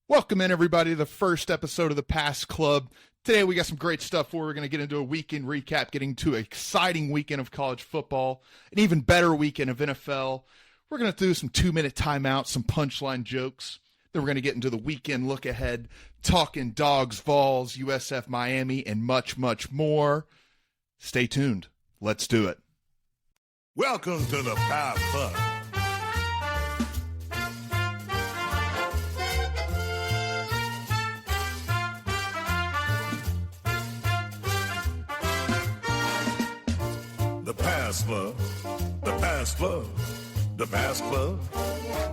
Welcome in, everybody, to the first episode of the Pass Club. Today we got some great stuff where we're going to get into a weekend recap, getting to an exciting weekend of college football, an even better weekend of NFL. We're going to do some 2-minute timeouts, some punchline jokes. Then we're going to get into the weekend look ahead, talking Dogs, Vols, USF Miami, and much, much more. Stay tuned. Let's do it. Welcome to the Pass Club. The Pass Club, the Pass Club, the Pass Club,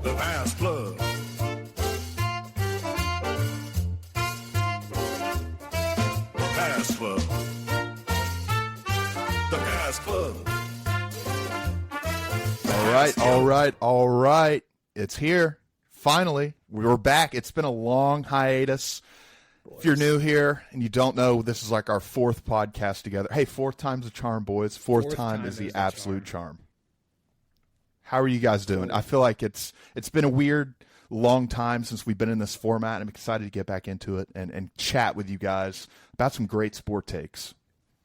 the Pass Club. The Pass Club, the Pass Club. All right. It's here. Finally, we're back. It's been a long hiatus. If you're new here and you don't know, this is like our fourth podcast together. Hey, fourth time's a charm, boys. Fourth time is the absolute charm. How are you guys doing? I feel like it's been a weird, long time since we've been in this format. I'm excited to get back into it and chat with you guys about some great sport takes.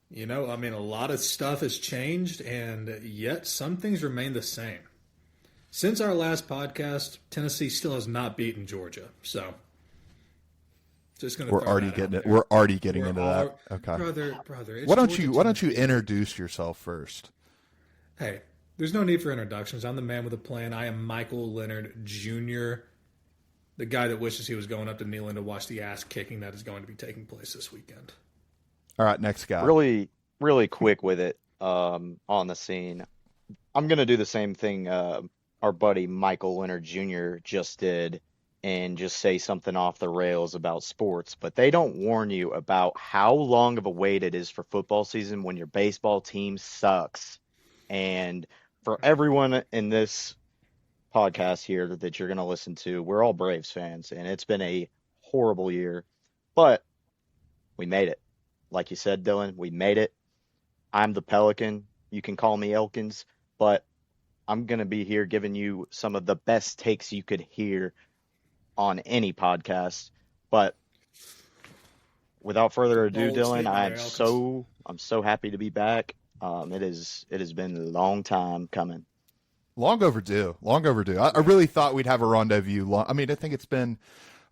You know, I mean, a lot of stuff has changed, and yet some things remain the same. Since our last podcast, Tennessee still has not beaten Georgia, so just going to. We're already getting it. We're already getting into that. Okay, brother. Why don't you introduce yourself first? Hey, there's no need for introductions. I'm the man with a plan. I am Michael Leonard Jr., the guy that wishes he was going up to Neyland to watch the ass kicking that is going to be taking place this weekend. All right, next guy. Really quick with it on the scene. I'm going to do the same thing our buddy Michael Leonard Jr. just did and just say something off the rails about sports. But they don't warn you about how long of a wait it is for football season when your baseball team sucks. And for everyone in this podcast here that you're going to listen to, we're all Braves fans, and it's been a horrible year. But we made it. Like you said, Dylan, we made it. I'm the Pelican. You can call me Elkins, but I'm going to be here giving you some of the best takes you could hear on any podcast. But without further ado, Dylan, I'm so happy to be back. It has been a long time coming. Long overdue. I really thought we'd have a rendezvous. I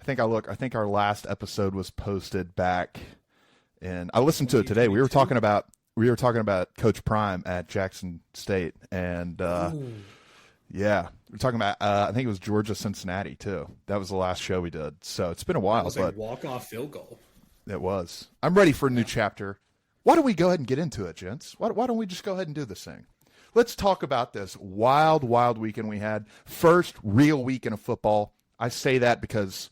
think our last episode was posted back. And I listened to it today. We were talking about Coach Prime at Jackson State, and we're talking about I think it was Georgia Cincinnati too. That was the last show we did. So it's been a while. It was but a walk-off field goal. It was. I'm ready for a new chapter. Why don't we go ahead and get into it, gents? Why don't we just go ahead and do this thing? Let's talk about this wild weekend we had. First real weekend of football. I say that because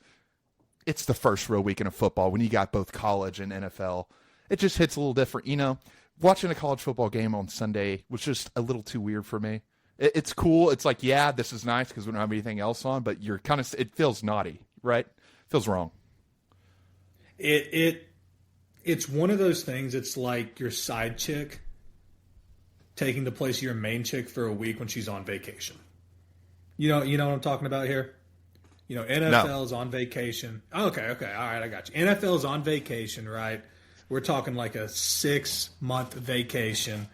it's the first real weekend of football when you got both college and NFL. It just hits a little different. You know, watching a college football game on Sunday was just a little too weird for me. It's cool. It's like, yeah, this is nice because we don't have anything else on, but it feels naughty, right? It feels wrong. It's one of those things. It's like your side chick taking the place of your main chick for a week when she's on vacation. You know what I'm talking about here? You know, NFL's on vacation. Okay. All right, I got you. NFL's on vacation, right? We're talking like a 6-month vacation.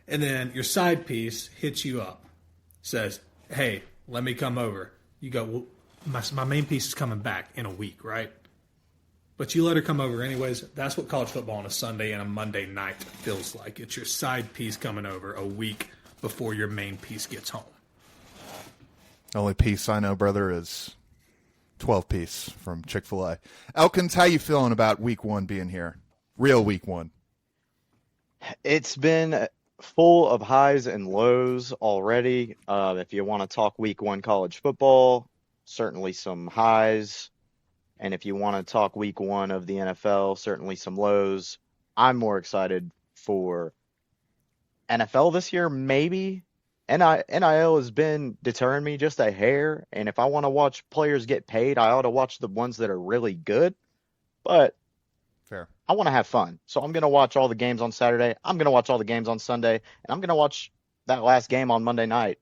And then your side piece hits you up. Says, hey, let me come over. You go, well, my main piece is coming back in a week, right? But you let her come over anyways. That's what college football on a Sunday and a Monday night feels like. It's your side piece coming over a week before your main piece gets home. The only piece I know, brother, is 12-piece from Chick-fil-A. Elkins, how you feeling about week one being here? Real week one. It's been full of highs and lows already. If you want to talk week one college football, certainly some highs. And if you want to talk week one of the NFL, certainly some lows. I'm more excited for NFL this year, maybe. NIL has been deterring me just a hair, and if I want to watch players get paid, I ought to watch the ones that are really good. But fair. I want to have fun, so I'm going to watch all the games on Saturday. I'm going to watch all the games on Sunday, and I'm going to watch that last game on Monday night.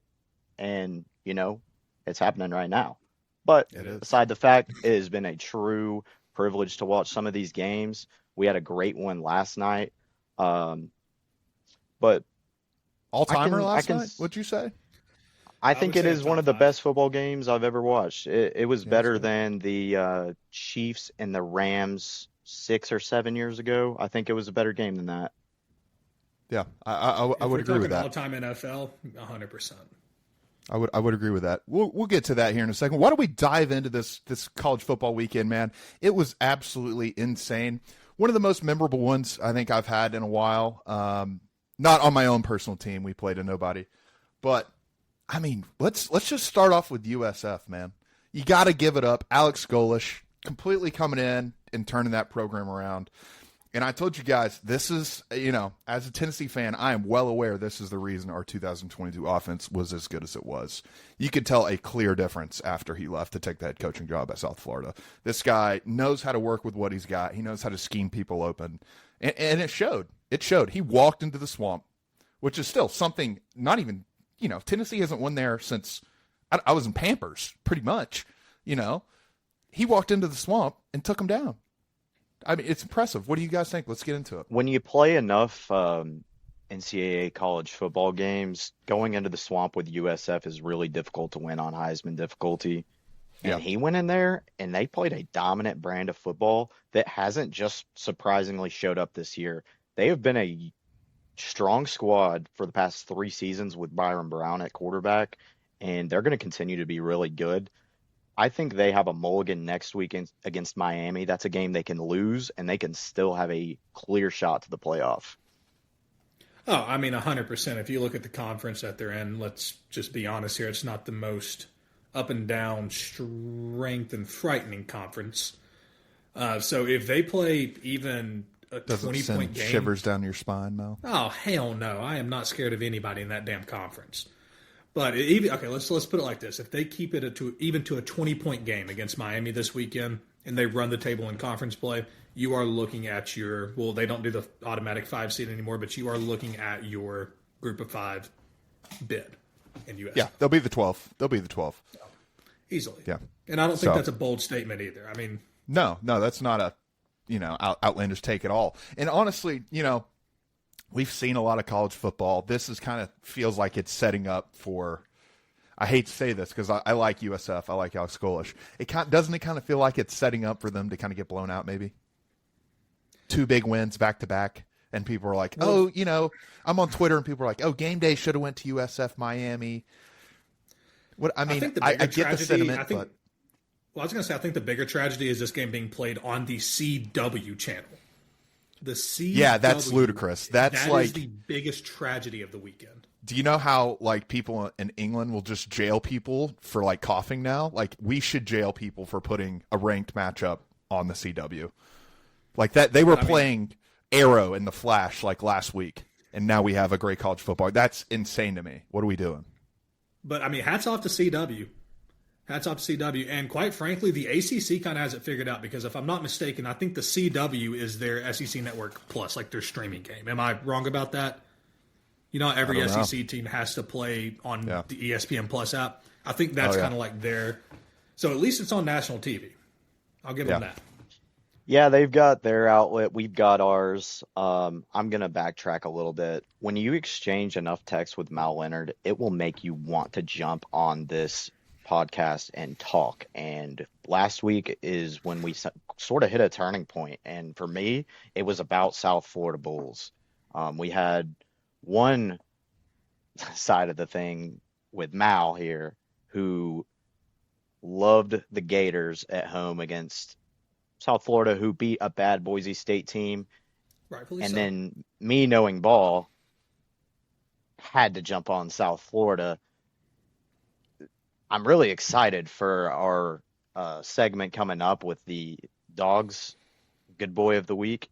And, you know, it's happening right now. But It is. aside the fact, it has been a true privilege to watch some of these games. We had a great one last night. But All-timer I last can night, would you say? I I think would it say is top one of the 5. best football games I've ever watched. It was Yeah, better it's good. than the Chiefs and the Rams 6 or 7 years ago. I think it was a better game than that. Yeah, I If would we're agree with talking that. all-time NFL, 100%. I would agree with that. We'll get to that here in a second. Why don't we dive into this college football weekend, man? It was absolutely insane. One of the most memorable ones I think I've had in a while. Not on my own personal team. We played a nobody. But I mean, let's just start off with USF, man. You got to give it up. Alex Golish completely coming in and turning that program around. And I told you guys, this is, as a Tennessee fan, I am well aware this is the reason our 2022 offense was as good as it was. You could tell a clear difference after he left to take the head coaching job at South Florida. This guy knows how to work with what he's got. He knows how to scheme people open. And it showed. It showed. He walked into the swamp, which is still something not even, Tennessee hasn't won there since I was in Pampers, pretty much. He walked into the swamp and took him down. I mean, it's impressive. What do you guys think? Let's get into it. When you play enough NCAA college football games, going into the swamp with USF is really difficult to win on Heisman difficulty. And Yeah. he went in there and they played a dominant brand of football that hasn't just surprisingly showed up this year. They have been a strong squad for the past 3 seasons with Byron Brown at quarterback, and they're going to continue to be really good. I think they have a mulligan next week against Miami. That's a game they can lose, and they can still have a clear shot to the playoff. Oh, I mean, 100%. If you look at the conference that they're in, let's just be honest here, it's not the most up and down, strength and frightening conference. So if they play even a Doesn't 20-point send game, shivers down your spine, Mel. oh hell no, I am not scared of anybody in that damn conference. But even okay, let's put it like this: if they keep it to a 20-point game against Miami this weekend, and they run the table in conference play, you are looking at they don't do the automatic 5 seed anymore, but you are looking at your group of 5 bid in US. Yeah, they'll be the 12th. They'll be the 12th. Easily. Yeah. And I don't think So- that's a bold statement either. I mean, No, that's not a, outlandish take at all. And honestly, we've seen a lot of college football. This is kind of feels like it's setting up for, I hate to say this because I like USF. I like Alex Golish. Doesn't it kind of feel like it's setting up for them to kind of get blown out maybe? 2 big wins back to back. And people are like, I'm on Twitter and people are like, game day should have went to USF Miami. What I mean, think the I bigger get the tragedy, sentiment, but well, I was going to say, I think the bigger tragedy is this game being played on the CW channel. The CW. Yeah, that's ludicrous. That is the biggest tragedy of the weekend. do you know how people in England will just jail people for coughing now? We should jail people for putting a ranked matchup on the CW. That they were playing Arrow in the Flash last week, and now we have a great college football. That's insane to me. What are we doing? But I mean, hats off to CW. Hats off to CW. And quite frankly, the ACC kind of has it figured out because if I'm not mistaken, I think the CW is their SEC Network Plus, their streaming game. Am I wrong about that? Every SEC team has to play on the ESPN Plus app. I think that's kind of their. So at least it's on national TV. I'll give them that. Yeah, they've got their outlet. We've got ours. I'm going to backtrack a little bit. When you exchange enough text with Mal Leonard, it will make you want to jump on this podcast and talk. And last week is when we sort of hit a turning point. And for me, it was about South Florida Bulls. We had one side of the thing with Mal here who loved the Gators at home against South Florida, who beat a bad Boise State team. Rightfully And so. then me, knowing ball, had to jump on South Florida. I'm really excited for our segment coming up with the Dogs Good Boy of the Week.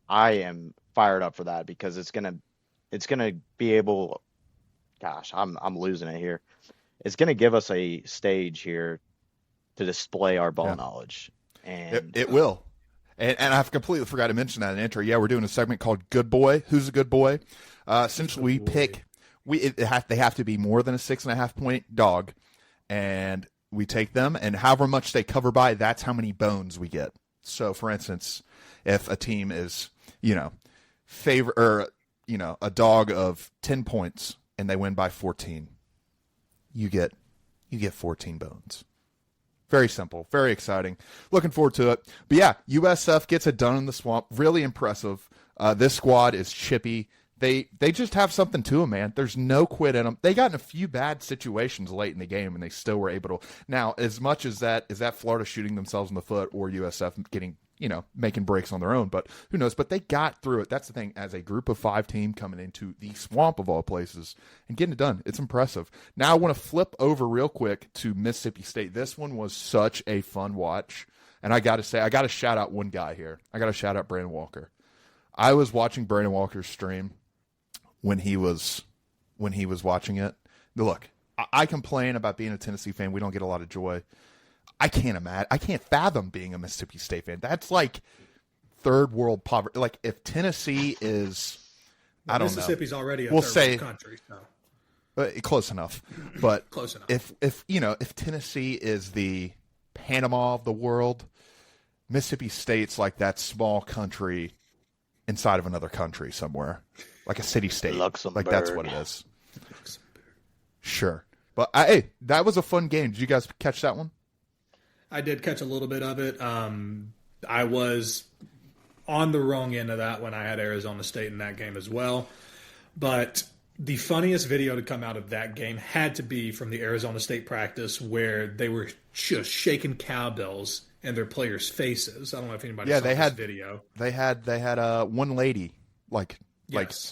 I am fired up for that because it's gonna be able. Gosh, I'm losing it here. It's gonna give us a stage here to display our ball knowledge. And It will. And I've completely forgot to mention that in the intro. Yeah, we're doing a segment called Good Boy. Who's a good boy? Essentially, we pick. They have to be more than a 6.5 point dog, and we take them, and however much they cover by, that's how many bones we get. So, for instance, if a team is, a dog of 10 points and they win by 14, you get 14 bones. Very simple, very exciting. Looking forward to it. But yeah, USF gets it done in the swamp. Really impressive. This squad is chippy. They just have something to them, man. There's no quit in them. They got in a few bad situations late in the game, and they still were able to. Now, as much as that, is that Florida shooting themselves in the foot or USF getting, making breaks on their own? But who knows? But they got through it. That's the thing. As a group of 5 team coming into the swamp of all places and getting it done, it's impressive. Now I want to flip over real quick to Mississippi State. This one was such a fun watch. And I got to say, I got to shout out one guy here. I got to shout out Brandon Walker. I was watching Brandon Walker's stream when he was watching it. Look, I complain about being a Tennessee fan. We don't get a lot of joy. I can't fathom being a Mississippi State fan. That's like third world poverty. Like if Tennessee is, I don't know. Mississippi's already a third world country. So. Close enough. But close enough. If Tennessee is the Panama of the world, Mississippi State's like that small country inside of another country somewhere. Like a city-state. Luxembourg. Like, that's what it is. Sure. But, hey, that was a fun game. Did you guys catch that one? I did catch a little bit of it. I was on the wrong end of that when I had Arizona State in that game as well. But the funniest video to come out of that game had to be from the Arizona State practice where they were just shaking cowbells in their players' faces. I don't know if anybody saw this video. They had one lady, like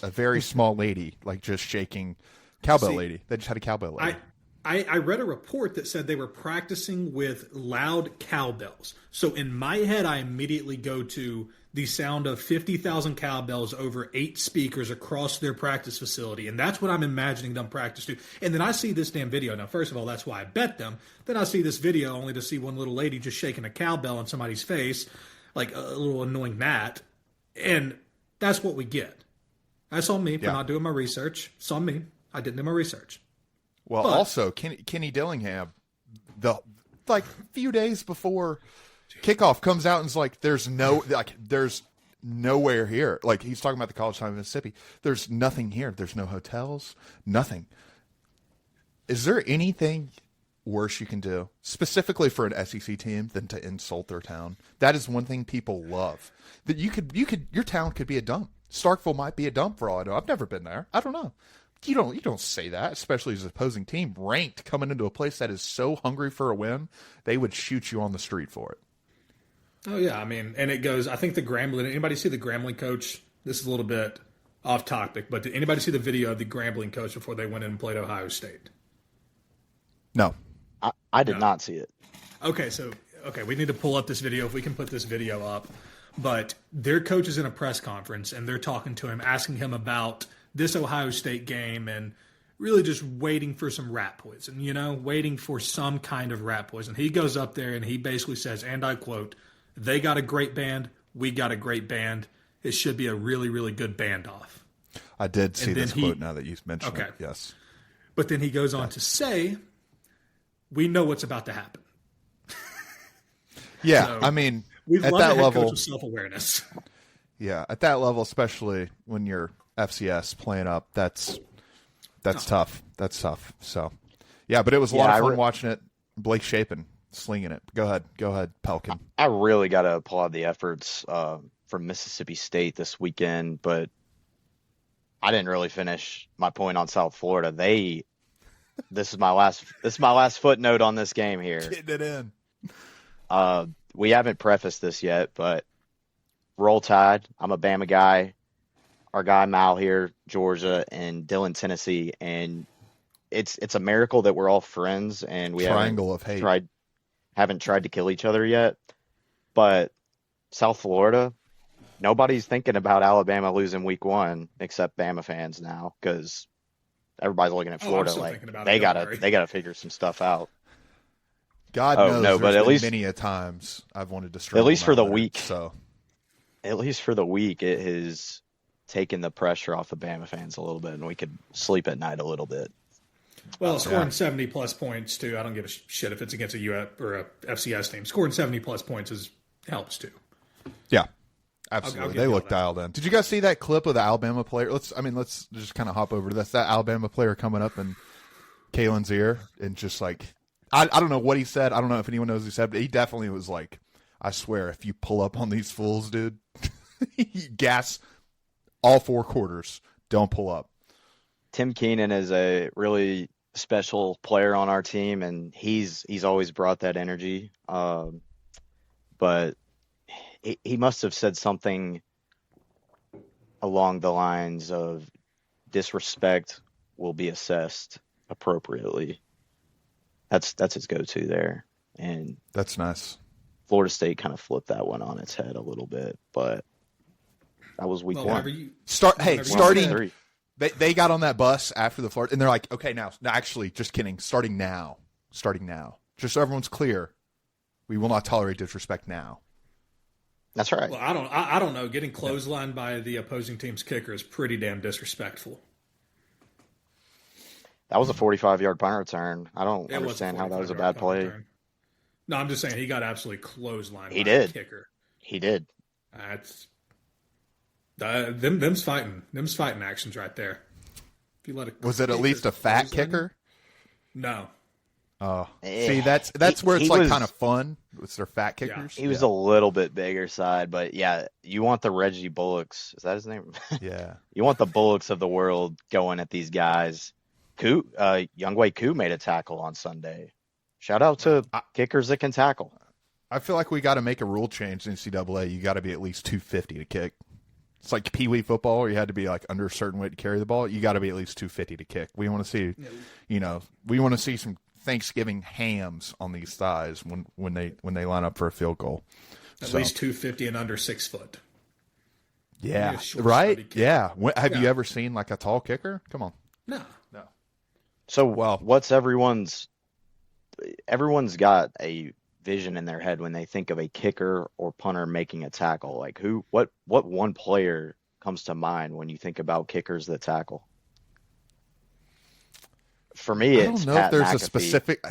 a very small lady, like just shaking cowbell lady. They just had a cowbell lady. I read a report that said they were practicing with loud cowbells. So in my head, I immediately go to the sound of 50,000 cowbells over 8 speakers across their practice facility. And that's what I'm imagining them practice to. And then I see this damn video. Now, first of all, that's why I bet them. Then I see this video only to see one little lady just shaking a cowbell in somebody's face, like a little annoying gnat. And that's what we get. That's on me for not doing my research. It's on me. I didn't do my research. Well, also, Kenny Dillingham, a few days before kickoff comes out and is like, there's nowhere here. Like, he's talking about the College Town of Mississippi. There's nothing here. There's no hotels, nothing. Is there anything worse you can do, specifically for an SEC team, than to insult their town? That is one thing people love. That your town could be a dump. Starkville might be a dump for all I know. I've never been there. I don't know. You don't say that, especially as an opposing team ranked coming into a place that is so hungry for a win, they would shoot you on the street for it. Oh yeah, I mean, and it goes. I think the Grambling. Anybody see the Grambling coach? This is a little bit off topic, but did anybody see the video of the Grambling coach before they went in and played Ohio State? No, I did not see it. Okay, we need to pull up this video if we can put this video up. But their coach is in a press conference and they're talking to him, asking him about this Ohio State game and really just waiting for some rat poison, waiting for some kind of rat poison. He goes up there and he basically says, and I quote, "They got a great band. We got a great band. It should be a really, really good band off." I did see this quote now that you mentioned it. Yes. But then he goes on to say, "We know what's about to happen." Yeah, So, I mean, we at love that a head level, coach with self-awareness. Yeah, at that level, especially when you're FCS playing up, that's tough. That's tough. So, yeah, but it was a lot of fun watching it. Blake Shapen slinging it. Go ahead, Pelkin. I really got to applaud the efforts from Mississippi State this weekend, but I didn't really finish my point on South Florida. This is my last footnote on this game here. Getting it in. We haven't prefaced this yet, but Roll Tide. I'm a Bama guy. Our guy Mal here, Georgia, and Dylan, Tennessee, and it's a miracle that we're all friends and we haven't tried to kill each other yet. But South Florida, nobody's thinking about Alabama losing week 1 except Bama fans now because everybody's looking at Florida like they gotta figure some stuff out. God knows. No, but at least many a times I've wanted to struggle. At least for the week. So at least for the week, it has taken the pressure off the Bama fans a little bit, and we could sleep at night a little bit. Well, scoring 70-plus points, too. I don't give a shit if it's against a UF or a FCS team. Scoring 70-plus points helps, too. Yeah, absolutely. They look dialed in. Did you guys see that clip of the Alabama player? Let's just kind of hop over to this. That Alabama player coming up in Kalen's ear and just like, I don't know what he said. I don't know if anyone knows what he said, but he definitely was like, I swear, if you pull up on these fools, dude, gas all 4 quarters. Don't pull up. Tim Keenan is a really special player on our team, and he's always brought that energy. But he must have said something along the lines of disrespect will be assessed appropriately. That's his go-to there, and that's nice. Florida State kind of flipped that one on its head a little bit, but that was week one. Starting. They got on that bus after the Florida, and they're like, okay, now, actually, just kidding. Starting now. Just so everyone's clear, we will not tolerate disrespect now. That's right. Well, I don't know. Getting clotheslined by the opposing team's kicker is pretty damn disrespectful. That was a 45-yard punt return. I don't understand how that was a bad play. Return. No, I'm just saying he got absolutely clotheslined by the kicker. He did. That's them's fighting actions right there. If you let was it at least a fat kicker? No. Oh, see, that's where it's like kind of fun. It's their fat kickers. Yeah. He was a little bit bigger side, but yeah, you want the Reggie Bullocks. Is that his name? Yeah. You want the Bullocks of the world going at these guys. Youngway Koo made a tackle on Sunday. Shout out to kickers that can tackle. I feel like we got to make a rule change in NCAA. You got to be at least 250 to kick. It's like Pee Wee football, where you had to be like under a certain weight to carry the ball. You got to be at least 250 to kick. We want to see, we want to see some Thanksgiving hams on these thighs when they line up for a field goal. At least 250 and under 6 foot. Yeah, right. Yeah. Have you ever seen like a tall kicker? Come on. No. So what's everyone's got a vision in their head when they think of a kicker or punter making a tackle? Like what one player comes to mind when you think about kickers that tackle? For me, it's I don't know Pat if there's McAfee. a specific.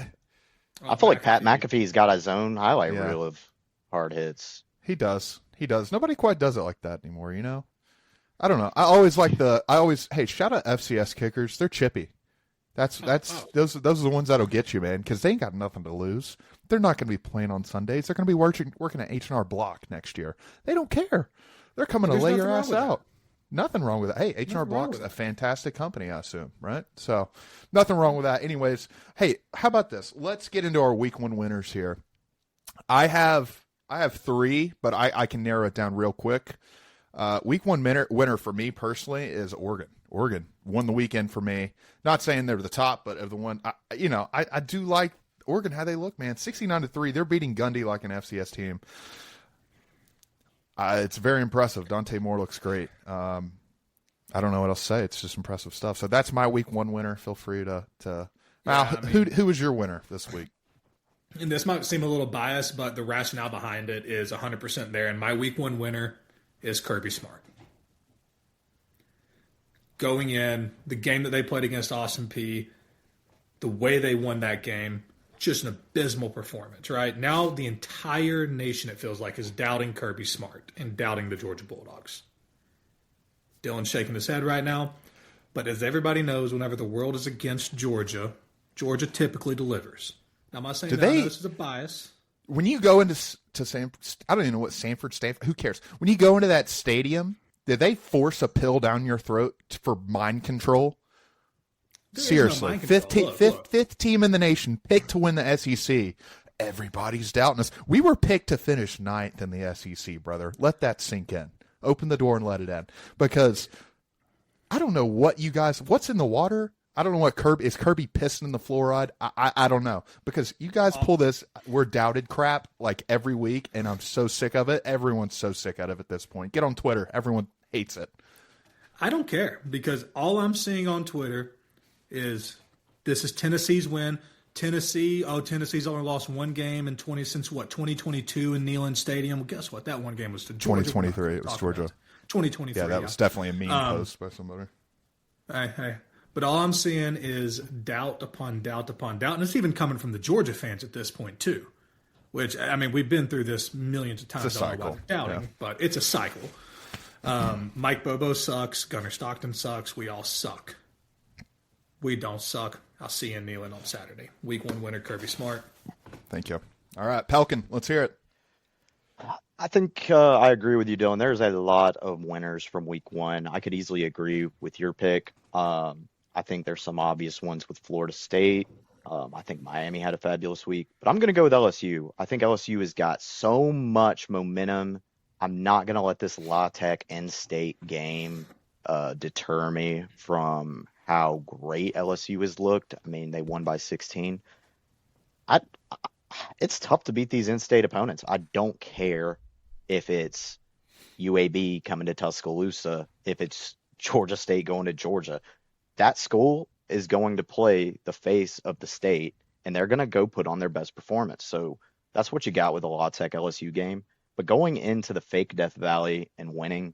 I feel like Pat McAfee's got his own highlight reel of hard hits. He does. Nobody quite does it like that anymore, you know? I don't know. Hey, shout out FCS kickers. They're chippy. Those are the ones that'll get you, man, because they ain't got nothing to lose. They're not going to be playing on Sundays. They're going to be working at H&R Block next year. They don't care. They're coming to lay your ass out. Nothing wrong with that. Hey, H&R Block's a fantastic company, I assume, right? So nothing wrong with that. Anyways, hey, how about this? Let's get into our week 1 winners here. I have 3, but I can narrow it down real quick. Week 1 winner for me personally is Oregon. Oregon won the weekend for me. Not saying they're the top, but of the one, I do like Oregon, how they look, man. 69-3. They're beating Gundy like an FCS team. It's very impressive. Dante Moore looks great. I don't know what else to say. It's just impressive stuff. So that's my week 1 winner. Feel free to. Who was your winner this week? And this might seem a little biased, but the rationale behind it is 100% there. And my week 1 winner is Kirby Smart. Going in, the game that they played against Austin Peay, the way they won that game, just an abysmal performance, right? Now the entire nation, it feels like, is doubting Kirby Smart and doubting the Georgia Bulldogs. Dylan's shaking his head right now. But as everybody knows, whenever the world is against Georgia, Georgia typically delivers. Now, I'm not saying this is a bias. When you go into Sanford, I don't even know what Stanford, who cares? When you go into that stadium, did they force a pill down your throat for mind control? Seriously, fifth team in the nation, picked to win the SEC. Everybody's doubting us. We were picked to finish 9th in the SEC, brother. Let that sink in. Open the door and let it in. Because I don't know what's in the water. I don't know what is Kirby pissing in the fluoride? I don't know. Because you guys pull this, we're doubted crap like every week, and I'm so sick of it. Everyone's so sick of it at this point. Get on Twitter. Everyone hates it. I don't care, because all I'm seeing on Twitter is this is Tennessee's win. Tennessee's only lost 1 game since 2022 in Neyland Stadium. Well, guess what? That 1 game was to Georgia. 2023. It was Georgia. 2023. Yeah, that was definitely a mean post by somebody. Hey. But all I'm seeing is doubt upon doubt upon doubt. And it's even coming from the Georgia fans at this point, too. Which, I mean, we've been through this millions of times. It's a cycle. Doubting, but it's a cycle. Mike Bobo sucks. Gunnar Stockton sucks. We all suck. We don't suck. I'll see you in Neyland on Saturday. Week 1 winner, Kirby Smart. Thank you. All right, Pelican, let's hear it. I think I agree with you, Dylan. There's a lot of winners from week 1. I could easily agree with your pick. I think there's some obvious ones with Florida State. I think Miami had a fabulous week, but I'm going to go with LSU. I think LSU has got so much momentum. I'm not going to let this La Tech in-state game deter me from how great LSU has looked. I mean, they won by 16. It's tough to beat these in-state opponents. I don't care if it's UAB coming to Tuscaloosa, if it's Georgia State going to Georgia. That school is going to play the face of the state, and they're going to go put on their best performance. So that's what you got with the La Tech LSU game. But going into the fake Death Valley and winning,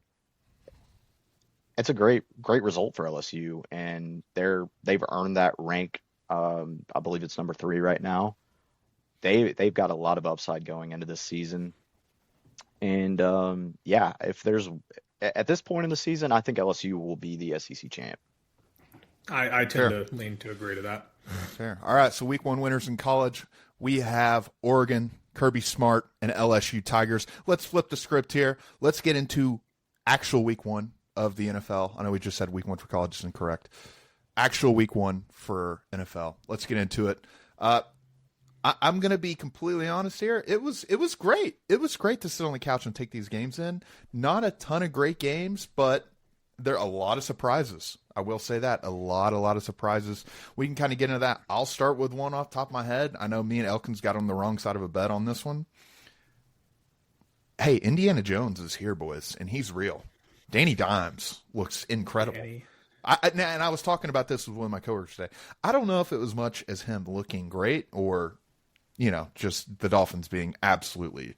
it's a great result for LSU, and they've earned that rank. I believe it's number 3 right now. They've got a lot of upside going into this season. And if there's at this point in the season, I think LSU will be the SEC champ. I tend to lean to agree to that. Fair. All right, so week 1 winners in college. We have Oregon, Kirby Smart, and LSU Tigers. Let's flip the script here. Let's get into actual week 1 of the NFL. I know we just said week 1 for college is incorrect. Actual week 1 for NFL. Let's get into it. I'm going to be completely honest here. It was great. It was great to sit on the couch and take these games in. Not a ton of great games, but there are a lot of surprises. I will say that. A lot of surprises. We can kind of get into that. I'll start with one off the top of my head. I know me and Elkins got on the wrong side of a bet on this one. Hey, Indiana Jones is here, boys, and he's real. Danny Dimes looks incredible. Danny. And I was talking about this with one of my coworkers today. I don't know if it was much as him looking great or, just the Dolphins being absolutely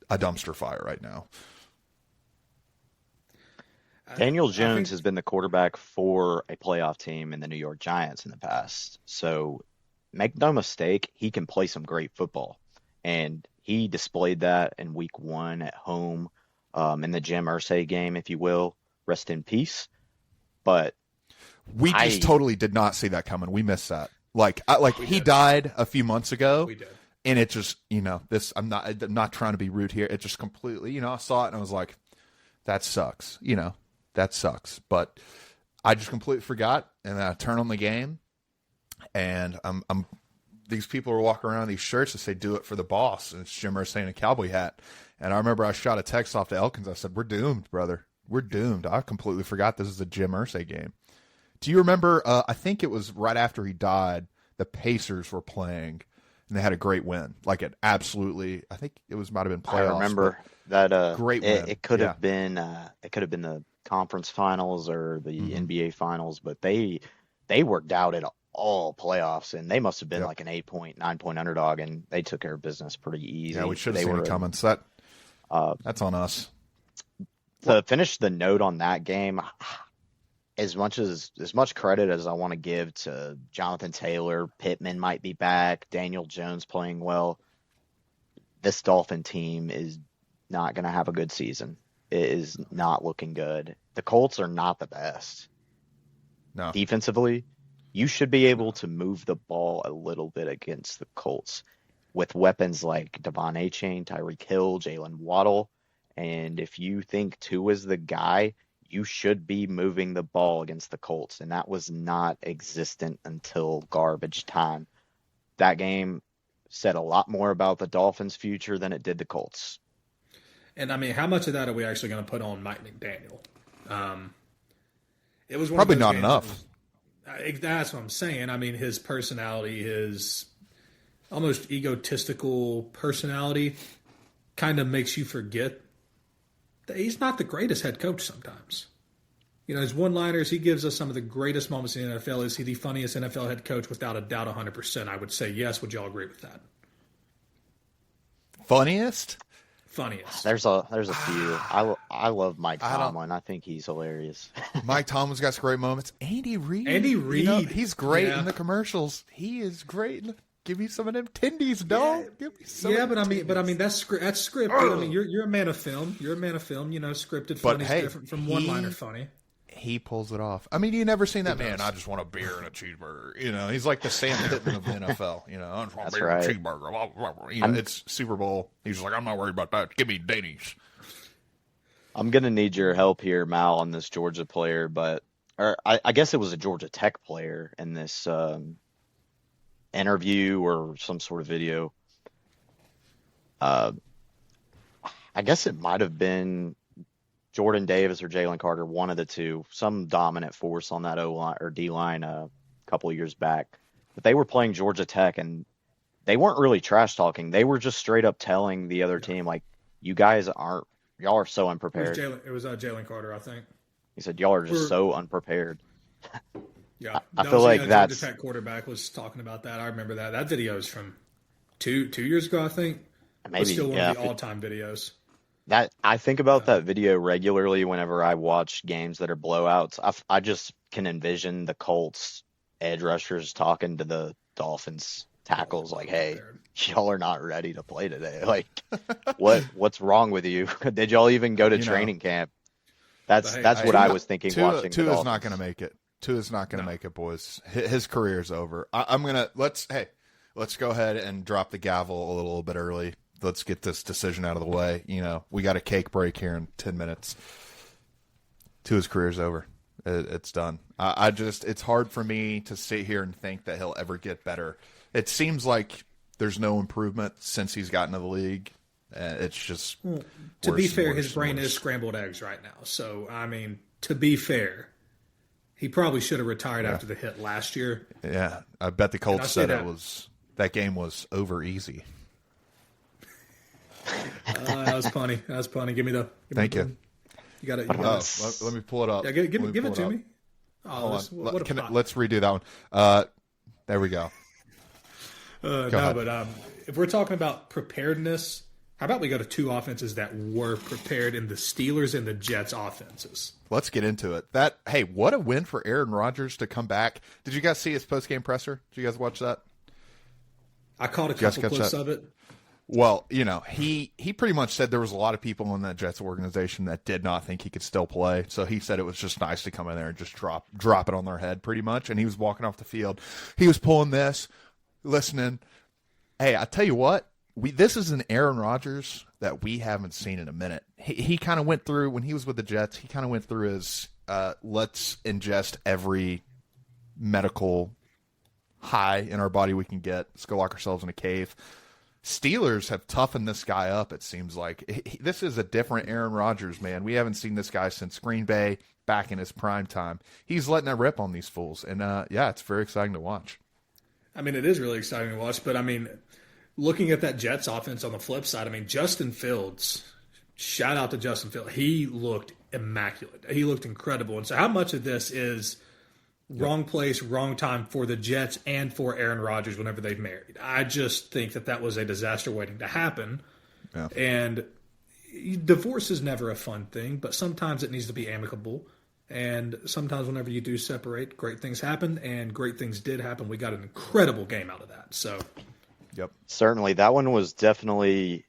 a dumpster fire right now. Daniel Jones has been the quarterback for a playoff team in the New York Giants in the past. So make no mistake, he can play some great football. And he displayed that in week 1 at home in the Jim Irsay game, if you will. Rest in peace. But we just totally did not see that coming. We missed that. He died a few months ago. We did. And it just, this, I'm not trying to be rude here. It just completely, I saw it and I was like, that sucks. That sucks. But I just completely forgot, and then I turn on the game, and I'm these people are walking around in these shirts that say "Do it for the boss," and it's Jim Irsay in a cowboy hat. And I remember I shot a text off to Elkins. I said, "We're doomed, brother. We're doomed." I completely forgot this is a Jim Irsay game. Do you remember? I think it was right after he died. The Pacers were playing, and they had a great win. Like it absolutely. I think it might have been playoffs. I remember that. Great win. It could have been. It could have been the conference finals or the NBA finals, but they worked out at all playoffs, and they must have been like an 8-point, 9-point underdog, and they took care of business pretty easy. Yeah, we should have seen it coming. So that's on us. To finish the note on that game, as much credit as I want to give to Jonathan Taylor, Pittman might be back, Daniel Jones playing well, this Dolphin team is not going to have a good season. It is not looking good. The Colts are not the best. No. Defensively, you should be able to move the ball a little bit against the Colts with weapons like Devon Achane, Tyreek Hill, Jalen Waddle. And if you think Tua is the guy, you should be moving the ball against the Colts. And that was not existent until garbage time. That game said a lot more about the Dolphins' future than it did the Colts. And I mean, how much of that are we actually going to put on Mike McDaniel? It was probably not enough. That's what I'm saying. I mean, his personality, his almost egotistical personality, kind of makes you forget that he's not the greatest head coach sometimes. His one-liners, he gives us some of the greatest moments in the NFL. Is he the funniest NFL head coach? Without a doubt, 100%. I would say yes. Would y'all agree with that? Funniest? Funniest. There's a few. I love Mike Tomlin. I think he's hilarious. Mike Tomlin's got some great moments. Andy Reid. He's great in the commercials. He is great. Give me some of them tendies, dog. Give me some. Yeah, but I mean that's scripted. I mean, you're a man of film. You're a man of film. Scripted funny is different from one-liner funny. He pulls it off. I mean, you never seen that man. I just want a beer and a cheeseburger. He's like the Sam Pittman of the NFL. I just want a beer and a cheeseburger. It's Super Bowl. He's just like, I'm not worried about that. Give me Danish. I'm gonna need your help here, Mal, on this Georgia player, or I guess it was a Georgia Tech player in this interview or some sort of video. I guess it might have been Jordan Davis or Jalen Carter, one of the two, some dominant force on that O-line or D-line a couple of years back. But they were playing Georgia Tech, and they weren't really trash talking. They were just straight up telling the other team, like, y'all are so unprepared. It was Jalen Carter, I think. He said, y'all are just so unprepared. Yeah, I feel like that's Georgia Tech quarterback was talking about that. I remember that. That video is from two years ago, I think. Maybe it's still one of the all-time videos. That I think about that video regularly whenever I watch games that are blowouts. I just can envision the Colts edge rushers talking to the Dolphins tackles like, "Hey, y'all are not ready to play today. Like, what's wrong with you? Did y'all even go to training camp?" That's what I was thinking watching. Tua is not going to make it. Tua is not going to make it, boys. His career is over. Let's go ahead and drop the gavel a little bit early. Let's get this decision out of the way. We got a cake break here in 10 minutes. Tua's career's over. It's done. It's hard for me to sit here and think that he'll ever get better. It seems like there's no improvement since he's gotten to the league. It's just to be fair, his brain is scrambled eggs right now. So, I mean, to be fair, he probably should have retired after the hit last year. Yeah, I bet the Colts said that game was over easy. That was funny. Give me the. Thank you. You got it. Let me pull it up. Yeah, give it to me. Oh, let's redo that one. There we go. But if we're talking about preparedness, how about we go to two offenses that were prepared in the Steelers and the Jets offenses? Let's get into it. What a win for Aaron Rodgers to come back. Did you guys see his post-game presser? Did you guys watch that? I caught a couple clips of it. Well, he pretty much said there was a lot of people in that Jets organization that did not think he could still play. So he said it was just nice to come in there and just drop it on their head pretty much. And he was walking off the field. He was pulling this, listening. Hey, I tell you what, this is an Aaron Rodgers that we haven't seen in a minute. He kind of went through, when he was with the Jets, he kind of went through his let's ingest every medical high in our body we can get. Let's go lock ourselves in a cave. Steelers have toughened this guy up, it seems like. This is a different Aaron Rodgers, man. We haven't seen this guy since Green Bay back in his prime time. He's letting it rip on these fools. And, it's very exciting to watch. I mean, it is really exciting to watch. But, I mean, looking at that Jets offense on the flip side, I mean, Justin Fields, shout out to Justin Fields. He looked immaculate. He looked incredible. And so how much of this is wrong place, wrong time for the Jets and for Aaron Rodgers whenever they've married? I just think that was a disaster waiting to happen. Yeah. And divorce is never a fun thing, but sometimes it needs to be amicable. And sometimes whenever you do separate, great things happen, and great things did happen. We got an incredible game out of that. So, yep. Certainly. That one was definitely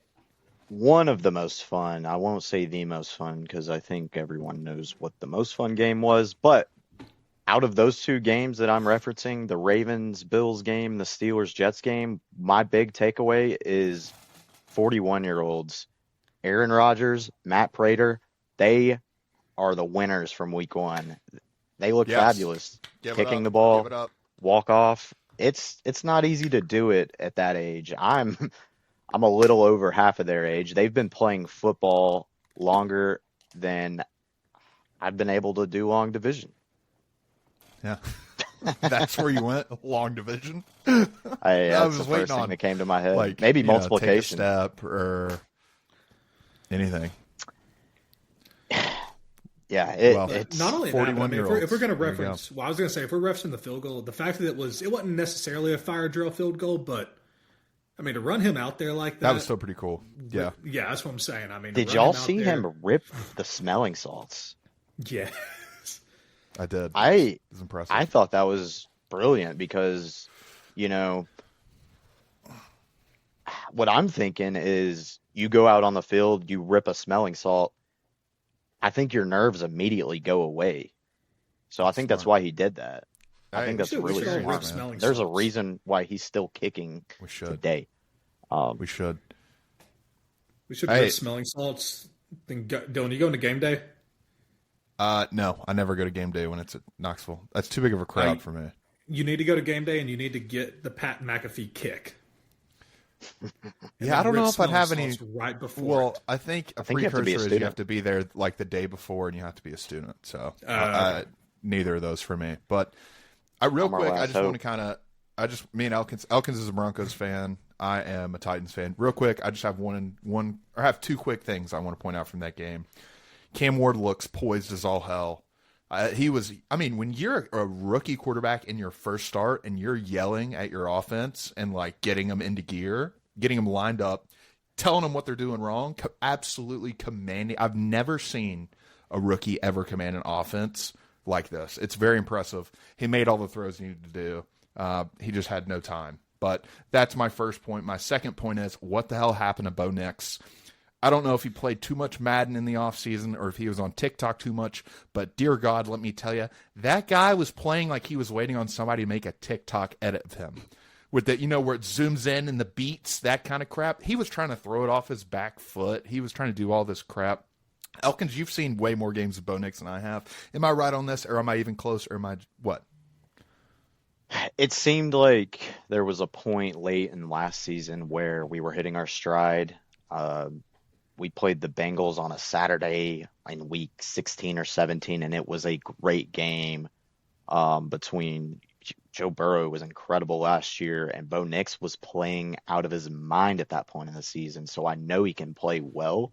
one of the most fun. I won't say the most fun because I think everyone knows what the most fun game was, but out of those two games that I'm referencing, the Ravens-Bills game, the Steelers-Jets game, my big takeaway is 41-year-olds. Aaron Rodgers, Matt Prater, they are the winners from week one. They look fabulous. Kicking the ball, walk off. It's not easy to do it at that age. I'm a little over half of their age. They've been playing football longer than I've been able to do long division. Yeah, that's where you went. Long division. I was the first thing that came to my head. Like, maybe multiplication, take a step or anything. Yeah, it's not only 41 that. I mean, if we're going to reference, I was going to say if we're referencing the field goal, the fact that it wasn't necessarily a fire drill field goal, but I mean, to run him out there like that. That was so pretty cool. Yeah. Yeah, that's what I'm saying. I mean, Did y'all see him rip the smelling salts? Yeah. I did. It was impressive. I thought that was brilliant because, what I'm thinking is you go out on the field, you rip a smelling salt, I think your nerves immediately go away. So I think that's why he did that. I think that's really smart. There's a reason why he's still kicking today. We should. We should rip smelling salts. Dylan, you going to game day? No, I never go to game day when it's at Knoxville. That's too big of a crowd for me. You need to go to game day, and you need to get the Pat McAfee kick. Yeah, I don't know if I'd have any right before. Well, I think a precursor is you have to be there like the day before, and you have to be a student. So neither of those for me. But I just want to kind of, me and Elkins is a Broncos fan. I am a Titans fan. Real quick, I just have I have two quick things I want to point out from that game. Cam Ward looks poised as all hell. When you're a rookie quarterback in your first start and you're yelling at your offense and like getting them into gear, getting them lined up, telling them what they're doing wrong, absolutely commanding. I've never seen a rookie ever command an offense like this. It's very impressive. He made all the throws he needed to do. He just had no time. But that's my first point. My second point is, what the hell happened to Bo Nix? I don't know if he played too much Madden in the offseason or if he was on TikTok too much, but dear God, let me tell you, that guy was playing like he was waiting on somebody to make a TikTok edit of him. With that, where it zooms in and the beats, that kind of crap. He was trying to throw it off his back foot. He was trying to do all this crap. Elkins, you've seen way more games of Bo Nix than I have. Am I right on this, or am I even close, or am I what? It seemed like there was a point late in last season where we were hitting our stride. We played the Bengals on a Saturday in week 16 or 17, and it was a great game between Joe Burrow was incredible last year, and Bo Nix was playing out of his mind at that point in the season. So I know he can play well,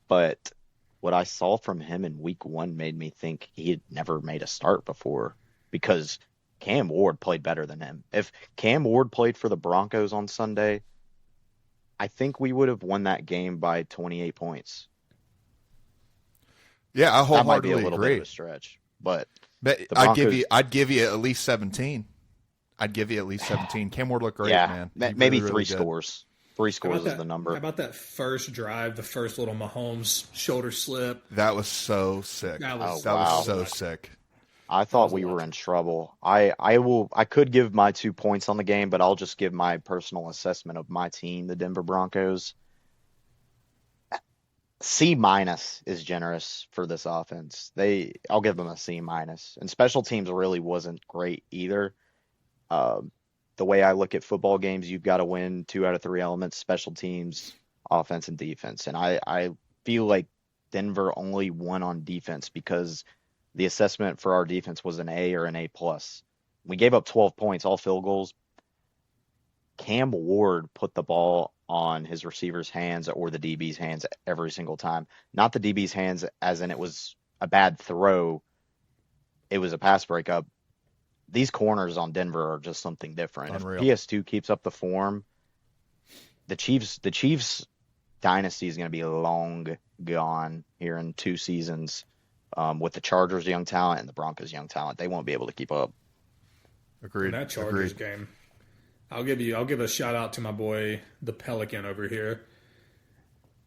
but what I saw from him in week 1 made me think he had never made a start before because Cam Ward played better than him. If Cam Ward played for the Broncos on Sunday, I think we would have won that game by 28 points. Yeah, I wholeheartedly that might be a little agree. Bit of a stretch, but Broncos, I'd give you at least 17. I'd give you at least 17. Cam Ward looked great, man. Maybe really, 3 scores. 3 scores is the number. How about that first drive, the first little Mahomes shoulder slip? That was so sick. That was so sick. I thought we were in trouble. I could give my 2 points on the game, but I'll just give my personal assessment of my team, the Denver Broncos. C- is generous for this offense. I'll give them a C-. And special teams really wasn't great either. The way I look at football games, you've got to win 2 out of 3 elements, special teams, offense, and defense. And I feel like Denver only won on defense because the assessment for our defense was an A or an A+. We gave up 12 points, all field goals. Cam Ward put the ball on his receiver's hands or the DB's hands every single time. Not the DB's hands as in it was a bad throw. It was a pass breakup. These corners on Denver are just something different. Unreal. If PS2 keeps up the form, the Chiefs dynasty is going to be long gone here in 2 seasons. With the Chargers' young talent and the Broncos' young talent, they won't be able to keep up. Agreed. In that Chargers game, I'll give a shout out to my boy, the Pelican over here.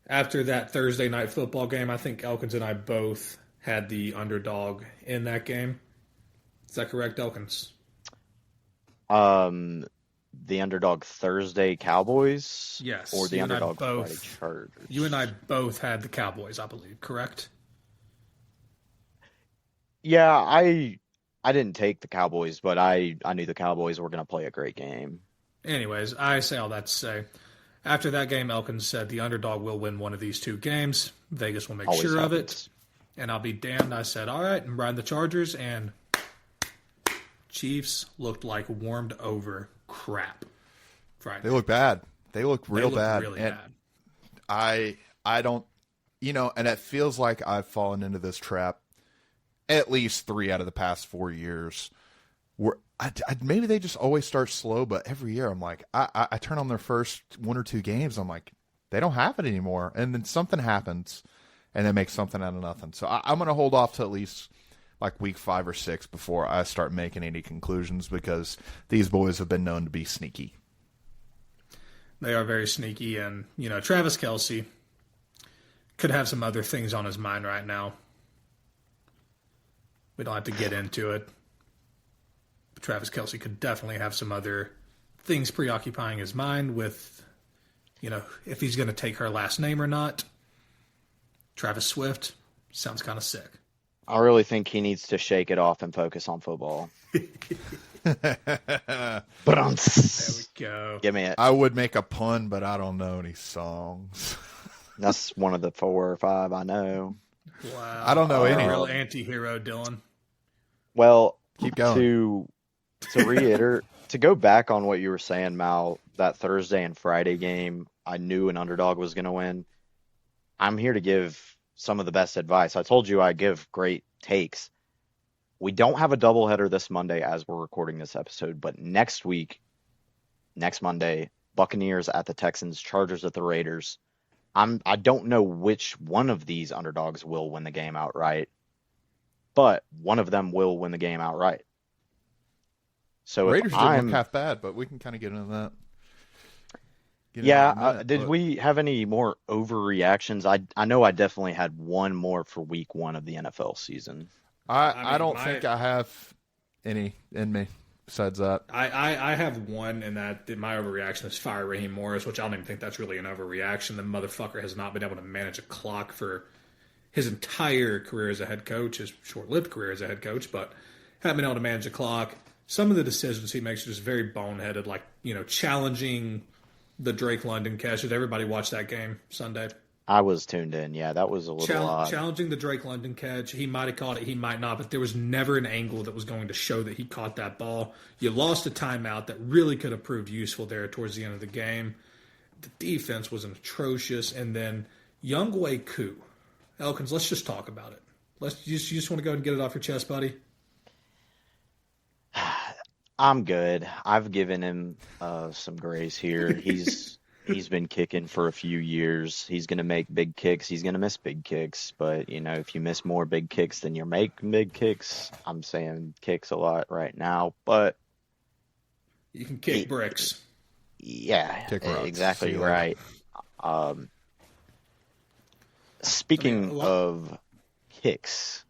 After that Thursday night football game, I think Elkins and I both had the underdog in that game. Is that correct, Elkins? The underdog Thursday Cowboys? Yes. Or the underdog Friday Chargers? You and I both had the Cowboys, I believe, correct? Yeah, I didn't take the Cowboys, but I knew the Cowboys were going to play a great game. Anyways, I say all that to say, after that game, Elkins said the underdog will win one of these 2 games. Vegas will make Always sure happens. of it. And I'll be damned. I said, all right, I'm riding the Chargers, and Chiefs looked like warmed over crap Friday. They look bad. They look real bad. Really and bad. I don't, and it feels like I've fallen into this trap at least 3 out of the past 4 years. maybe they just always start slow, but every year I'm like, I turn on their first 1 or 2 games, I'm like, they don't have it anymore, and then something happens, and they make something out of nothing. So I'm going to hold off to at least like week 5 or 6 before I start making any conclusions, because these boys have been known to be sneaky. They are very sneaky, and, Travis Kelce could have some other things on his mind right now. We don't have to get into it. But Travis Kelce could definitely have some other things preoccupying his mind with, if he's going to take her last name or not. Travis Swift sounds kind of sick. I really think he needs to shake it off and focus on football. But There we go. give me it. I would make a pun, but I don't know any songs. That's one of the 4 or 5 I know. Wow. I don't know any. Real anti-hero, Dylan. Well, Keep going. To reiterate, to go back on what you were saying, Mal, that Thursday and Friday game, I knew an underdog was going to win. I'm here to give some of the best advice. I told you I give great takes. We don't have a doubleheader this Monday as we're recording this episode, but next Monday, Buccaneers at the Texans, Chargers at the Raiders. I don't know which one of these underdogs will win the game outright, but one of them will win the game outright. So Raiders didn't look half bad, but we can kind of get into that. Did we have any more overreactions? I know I definitely had one more for week 1 of the NFL season. I don't think I have any in me besides that. I have one, and that my overreaction is fire Raheem Morris, which I don't even think that's really an overreaction. The motherfucker has not been able to manage a clock for his entire career as a head coach, his short-lived career as a head coach, but haven't been able to manage a clock. Some of the decisions he makes are just very boneheaded, like, challenging the Drake London catch. Did everybody watch that game Sunday? I was tuned in. Yeah, that was a little odd. Challenging the Drake London catch. He might have caught it, he might not, but there was never an angle that was going to show that he caught that ball. You lost a timeout that really could have proved useful there towards the end of the game. The defense was atrocious. And then Younghoe Koo. Elkins, let's just talk about it. You just want to go and get it off your chest, buddy? I'm good. I've given him some grace here. He's been kicking for a few years. He's going to make big kicks. He's going to miss big kicks. But, if you miss more big kicks than you're making big kicks, I'm saying kicks a lot right now. But you can kick bricks. Yeah, Kick rocks. exactly right. Speaking of kicks,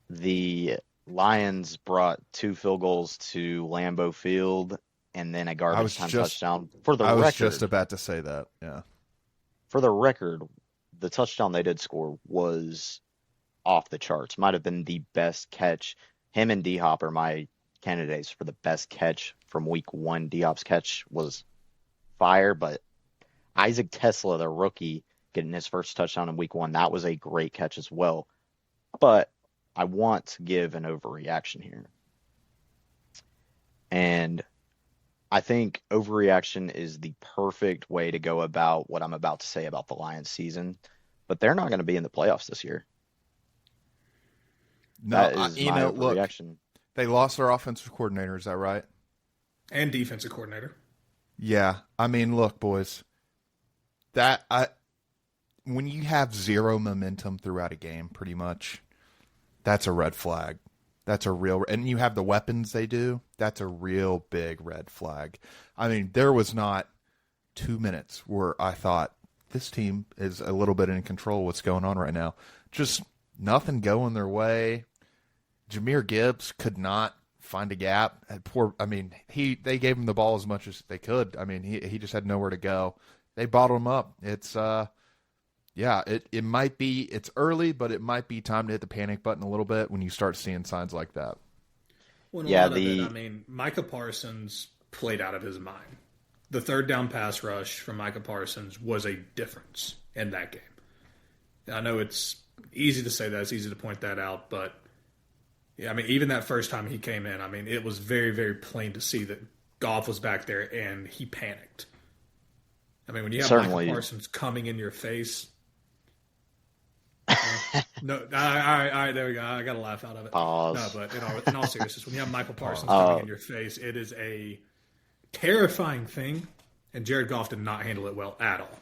the Lions brought 2 field goals to Lambeau Field and then a garbage time touchdown. For the record, I was just about to say that, yeah. For the record, the touchdown they did score was off the charts. Might have been the best catch. Him and D-Hop are my candidates for the best catch from week 1. D-Hop's catch was fire, but Isaac Tesla, the rookie, getting his first touchdown in week 1, that was a great catch as well. But I want to give an overreaction here. And I think overreaction is the perfect way to go about what I'm about to say about the Lions season. But they're not going to be in the playoffs this year. No, that is my overreaction. Look, they lost their offensive coordinator, is that right? And defensive coordinator. Yeah. I mean, look, boys. When you have zero momentum throughout a game, pretty much, that's a red flag. That's a real, and you have the weapons they do, that's a real big red flag. I mean, there was not 2 minutes where I thought, this team is a little bit in control of what's going on right now. Just nothing going their way. Jahmyr Gibbs could not find a gap. They gave him the ball as much as they could. I mean, he just had nowhere to go. They bottled him up. It's it might be, it's early, but it might be time to hit the panic button a little bit when you start seeing signs like that. Well, Micah Parsons played out of his mind. The third down pass rush from Micah Parsons was a difference in that game. I know it's easy to say that, it's easy to point that out, but yeah, I mean, even that first time he came in, I mean, it was very, very plain to see that Goff was back there and he panicked. I mean, when you have Micah Parsons coming in your face, No, all right, there we go. I got a laugh out of it. Pause. No, but in all seriousness, when you have Michael Parsons coming in your face, it is a terrifying thing, and Jared Goff did not handle it well at all.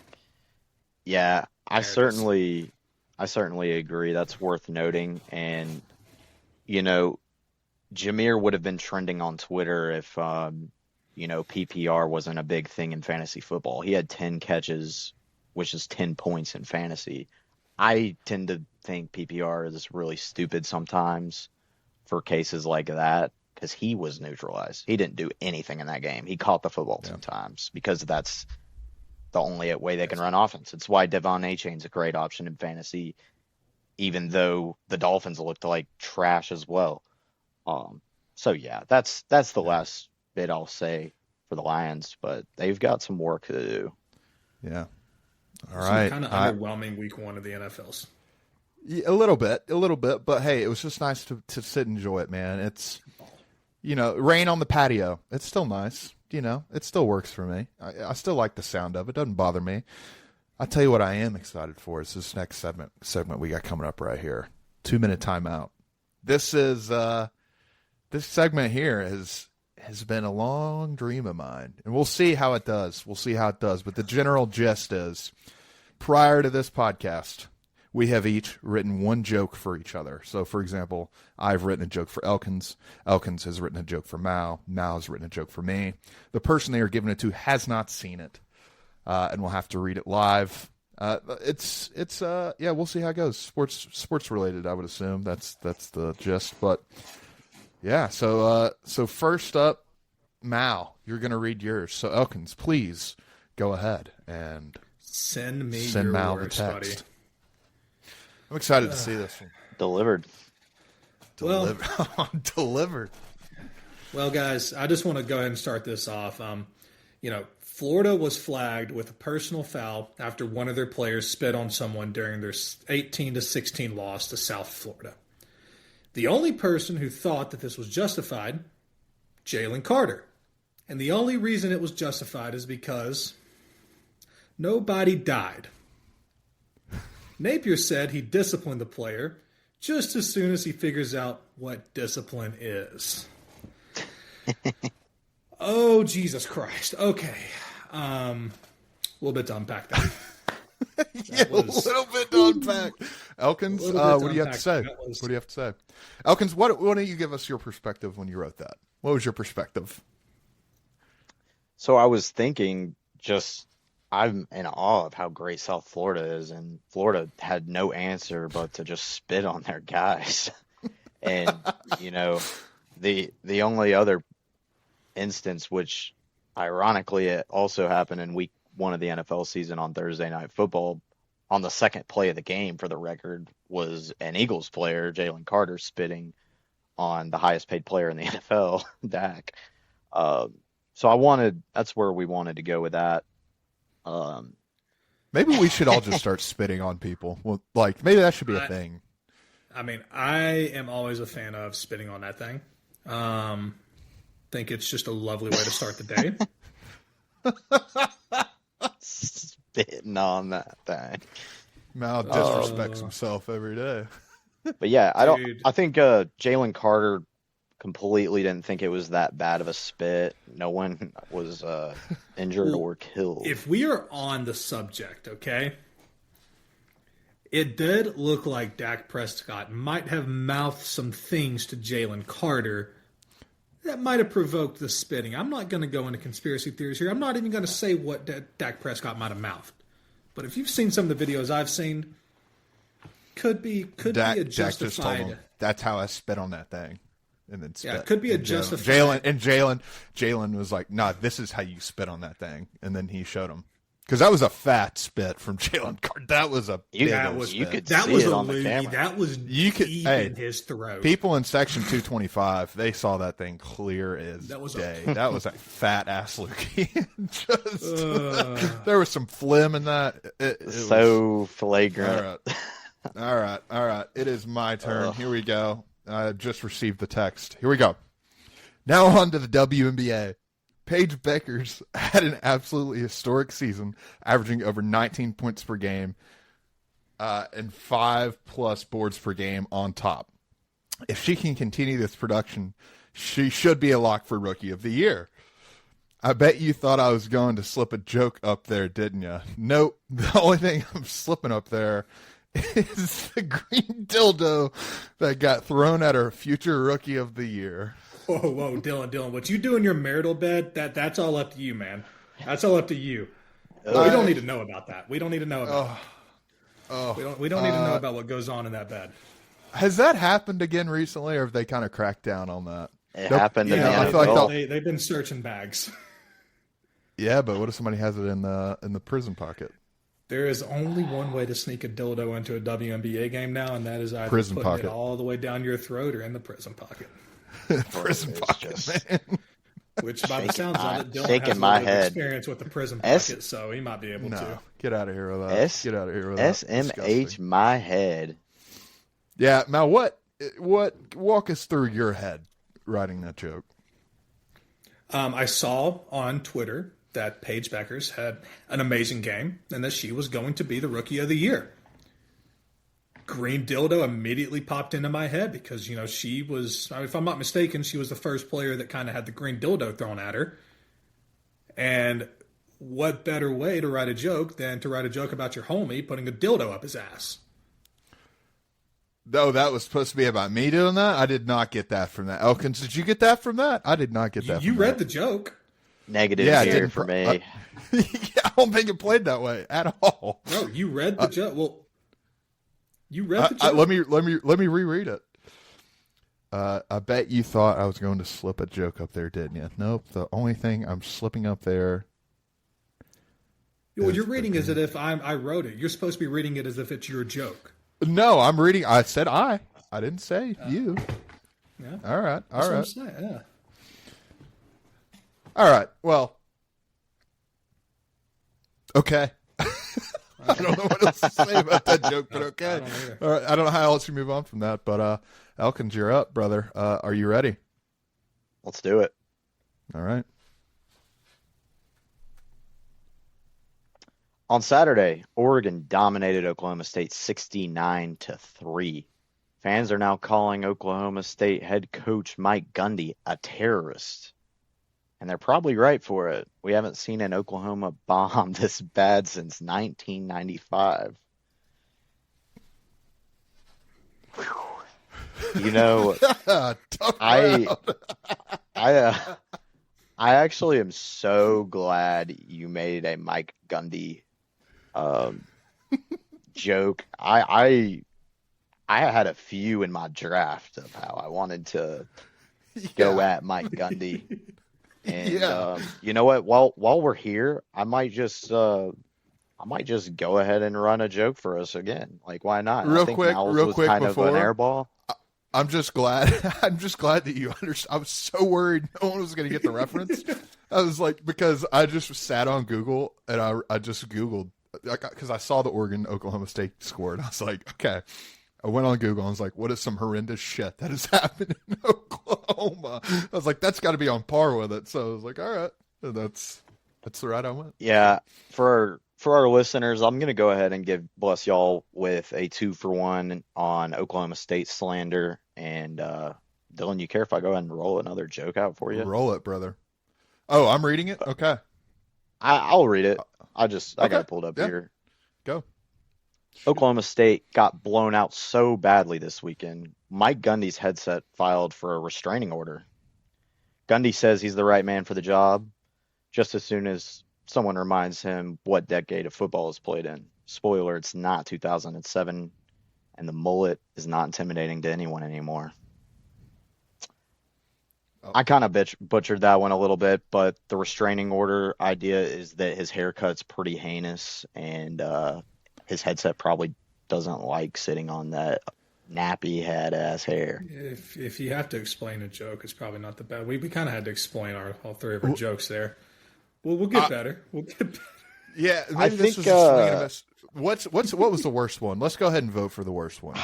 Yeah, I certainly agree. That's worth noting. And, Jameer would have been trending on Twitter if, PPR wasn't a big thing in fantasy football. He had 10 catches, which is 10 points in fantasy. I tend to think PPR is really stupid sometimes for cases like that because he was neutralized. He didn't do anything in that game. He caught the football sometimes because that's the only way they can run offense. It's why Devon Achane's a great option in fantasy, even though the Dolphins looked like trash as well. That's the last bit I'll say for the Lions, but they've got some work to do. Yeah. All right. Kind of underwhelming week one of the NFLs. A little bit, but hey, it was just nice to sit and enjoy it, man. It's, rain on the patio. It's still nice. It still works for me. I still like the sound of it. It doesn't bother me. I'll tell you what I am excited for is this next segment we got coming up right here. 2-minute timeout. This is this segment here has been a long dream of mine, and we'll see how it does. But the general gist is, prior to this podcast, we have each written one joke for each other. So, for example, I've written a joke for Elkins. Elkins has written a joke for Mao. Mao has written a joke for me. The person they are giving it to has not seen it, and we'll have to read it live. We'll see how it goes. Sports related, I would assume. That's the gist. But yeah, so first up, Mao, you're going to read yours. So Elkins, please go ahead and send Mao words, the text. buddy. I'm excited to see this one. Delivered. Delivered. Well, guys, I just want to go ahead and start this off. Florida was flagged with a personal foul after one of their players spit on someone during their 18-16 loss to South Florida. The only person who thought that this was justified, Jalen Carter. And the only reason it was justified is because nobody died. Napier said he disciplined the player just as soon as he figures out what discipline is. Oh, Jesus Christ. Okay. A little bit to unpack that. A little bit to unpack. Elkins, what do you have to say? What do you have to say? Elkins, why don't you give us your perspective when you wrote that? What was your perspective? So I was thinking I'm in awe of how great South Florida is, and Florida had no answer but to just spit on their guys. And, the only other instance, which ironically it also happened in week one of the NFL season on Thursday Night Football, on the second play of the game, for the record, was an Eagles player, Jalen Carter, spitting on the highest paid player in the NFL, Dak. So that's where we wanted to go with that. Maybe we should all just start spitting on people. Well, maybe that should be a thing. I mean, I am always a fan of spitting on that thing. Think it's just a lovely way to start the day. Spitting on that thing. Mal disrespects himself every day. But yeah, I think Jalen Carter completely didn't think it was that bad of a spit. No one was injured or killed. If we are on the subject, okay, it did look like Dak Prescott might have mouthed some things to Jalen Carter that might have provoked the spitting. I'm not going to go into conspiracy theories here. I'm not even going to say what Dak Prescott might have mouthed. But if you've seen some of the videos I've seen, could be a justified. Dak just told him, that's how I spit on that thing. And then spit. Yeah, it could be a justified. Jalen was like, "Nah, this is how you spit on that thing." And then he showed him, because that was a fat spit from Jalen Carter. That was a you could see it on the camera. That was deep in his throat. People in section 225, they saw that thing clear as day. That was a fat ass loogie. There was some phlegm in that. It was flagrant. All right. It is my turn. Here we go. I just received the text. Here we go. Now on to the WNBA. Paige Beckers had an absolutely historic season, averaging over 19 points per game. and 5+ boards per game on top. If she can continue this production, she should be a lock for Rookie of the Year. I bet you thought I was going to slip a joke up there, didn't you? Nope. The only thing I'm slipping up there is the green dildo that got thrown at her future Rookie of the Year. Whoa, Dylan, what you do in your marital bed, that's all up to you, man. That's all up to you. We don't need to know about that. We don't need to know about we don't need to know about what goes on in that bed. Has that happened again recently, or have they kind of cracked down on that? It happened in the I feel NFL. like They've been searching bags. Yeah, but what if somebody has it in the prison pocket? There is only one way to sneak a dildo into a WNBA game now, and that is either prison putting pocket. it all the way down your throat or in the prison pocket. Prison pocket, man. Which, by the sounds of it, Dylan shaking has a my little bit of head. experience with the prison pocket, so he might be able to. No, get out of here with that. Get out of here with that. SMH my head. Yeah, now what? Walk us through your head writing that joke. I saw on Twitter that Paige Beckers had an amazing game and that she was going to be the Rookie of the Year. Green dildo immediately popped into my head because, she was, if I'm not mistaken, she was the first player that kind of had the green dildo thrown at her. And what better way to write a joke than to write a joke about your homie putting a dildo up his ass? No, that was supposed to be about me doing that? I did not get that from that. Elkins, did you get that from that? I did not get that You from read that. the joke. Negative Yeah, here for me. I don't think it played that way at all. No, you read the joke. Well, you read the joke. Let me reread it. I bet you thought I was going to slip a joke up there, didn't you? Nope. The only thing I'm slipping up there. Well, you're reading as if I wrote it. You're supposed to be reading it as if it's your joke. No, I'm reading. I said I didn't say you. Yeah. All right. That's All what I'm right. saying, yeah. All right. Well. Okay. I don't know what else to say about that joke, but okay. I don't either. All right. I don't know how else you move on from that, but Elkins, you're up, brother. Are you ready? Let's do it. All right. On Saturday, Oregon dominated Oklahoma State 69-3. Fans are now calling Oklahoma State head coach Mike Gundy a terrorist. And they're probably right for it. We haven't seen an Oklahoma bomb this bad since 1995. Tough crowd. I actually am so glad you made a Mike Gundy joke. I had a few in my draft of how I wanted to go at Mike Gundy. And you know what? While we're here, I might just go ahead and run a joke for us again. Like, why not? Real I think quick Niles was kind of an airball. I'm just glad. I'm just glad that you understand. I was so worried no one was going to get the reference. I was like, because I just sat on Google and I just Googled because I saw the Oregon Oklahoma State score and I was like, okay. I went on Google and I was like, what is some horrendous shit that has happened in Oklahoma? I was like, that's got to be on par with it. So I was like, all right, that's the route I went. Yeah, for our listeners, I'm gonna go ahead and bless y'all with a 2-for-1 on Oklahoma State slander. And Dylan, you care if I go ahead and roll another joke out for you? Roll it, brother. Oh, I'm reading it. Okay, I'll read it. I got it pulled up Yeah. here. Go. Oklahoma State got blown out so badly this weekend, Mike Gundy's headset filed for a restraining order. Gundy says he's the right man for the job, just as soon as someone reminds him what decade of football is played in. Spoiler, it's not 2007, and the mullet is not intimidating to anyone anymore. I kind of butchered that one a little bit, but the restraining order idea is that his haircut's pretty heinous, and his headset probably doesn't like sitting on that nappy head ass hair. If you have to explain a joke, it's probably not the best. We kind of had to explain all three of our jokes there. Well, we'll get better. We'll get better. Yeah, maybe I this think, was just swinging a miss. What was the worst one? Let's go ahead and vote for the worst one.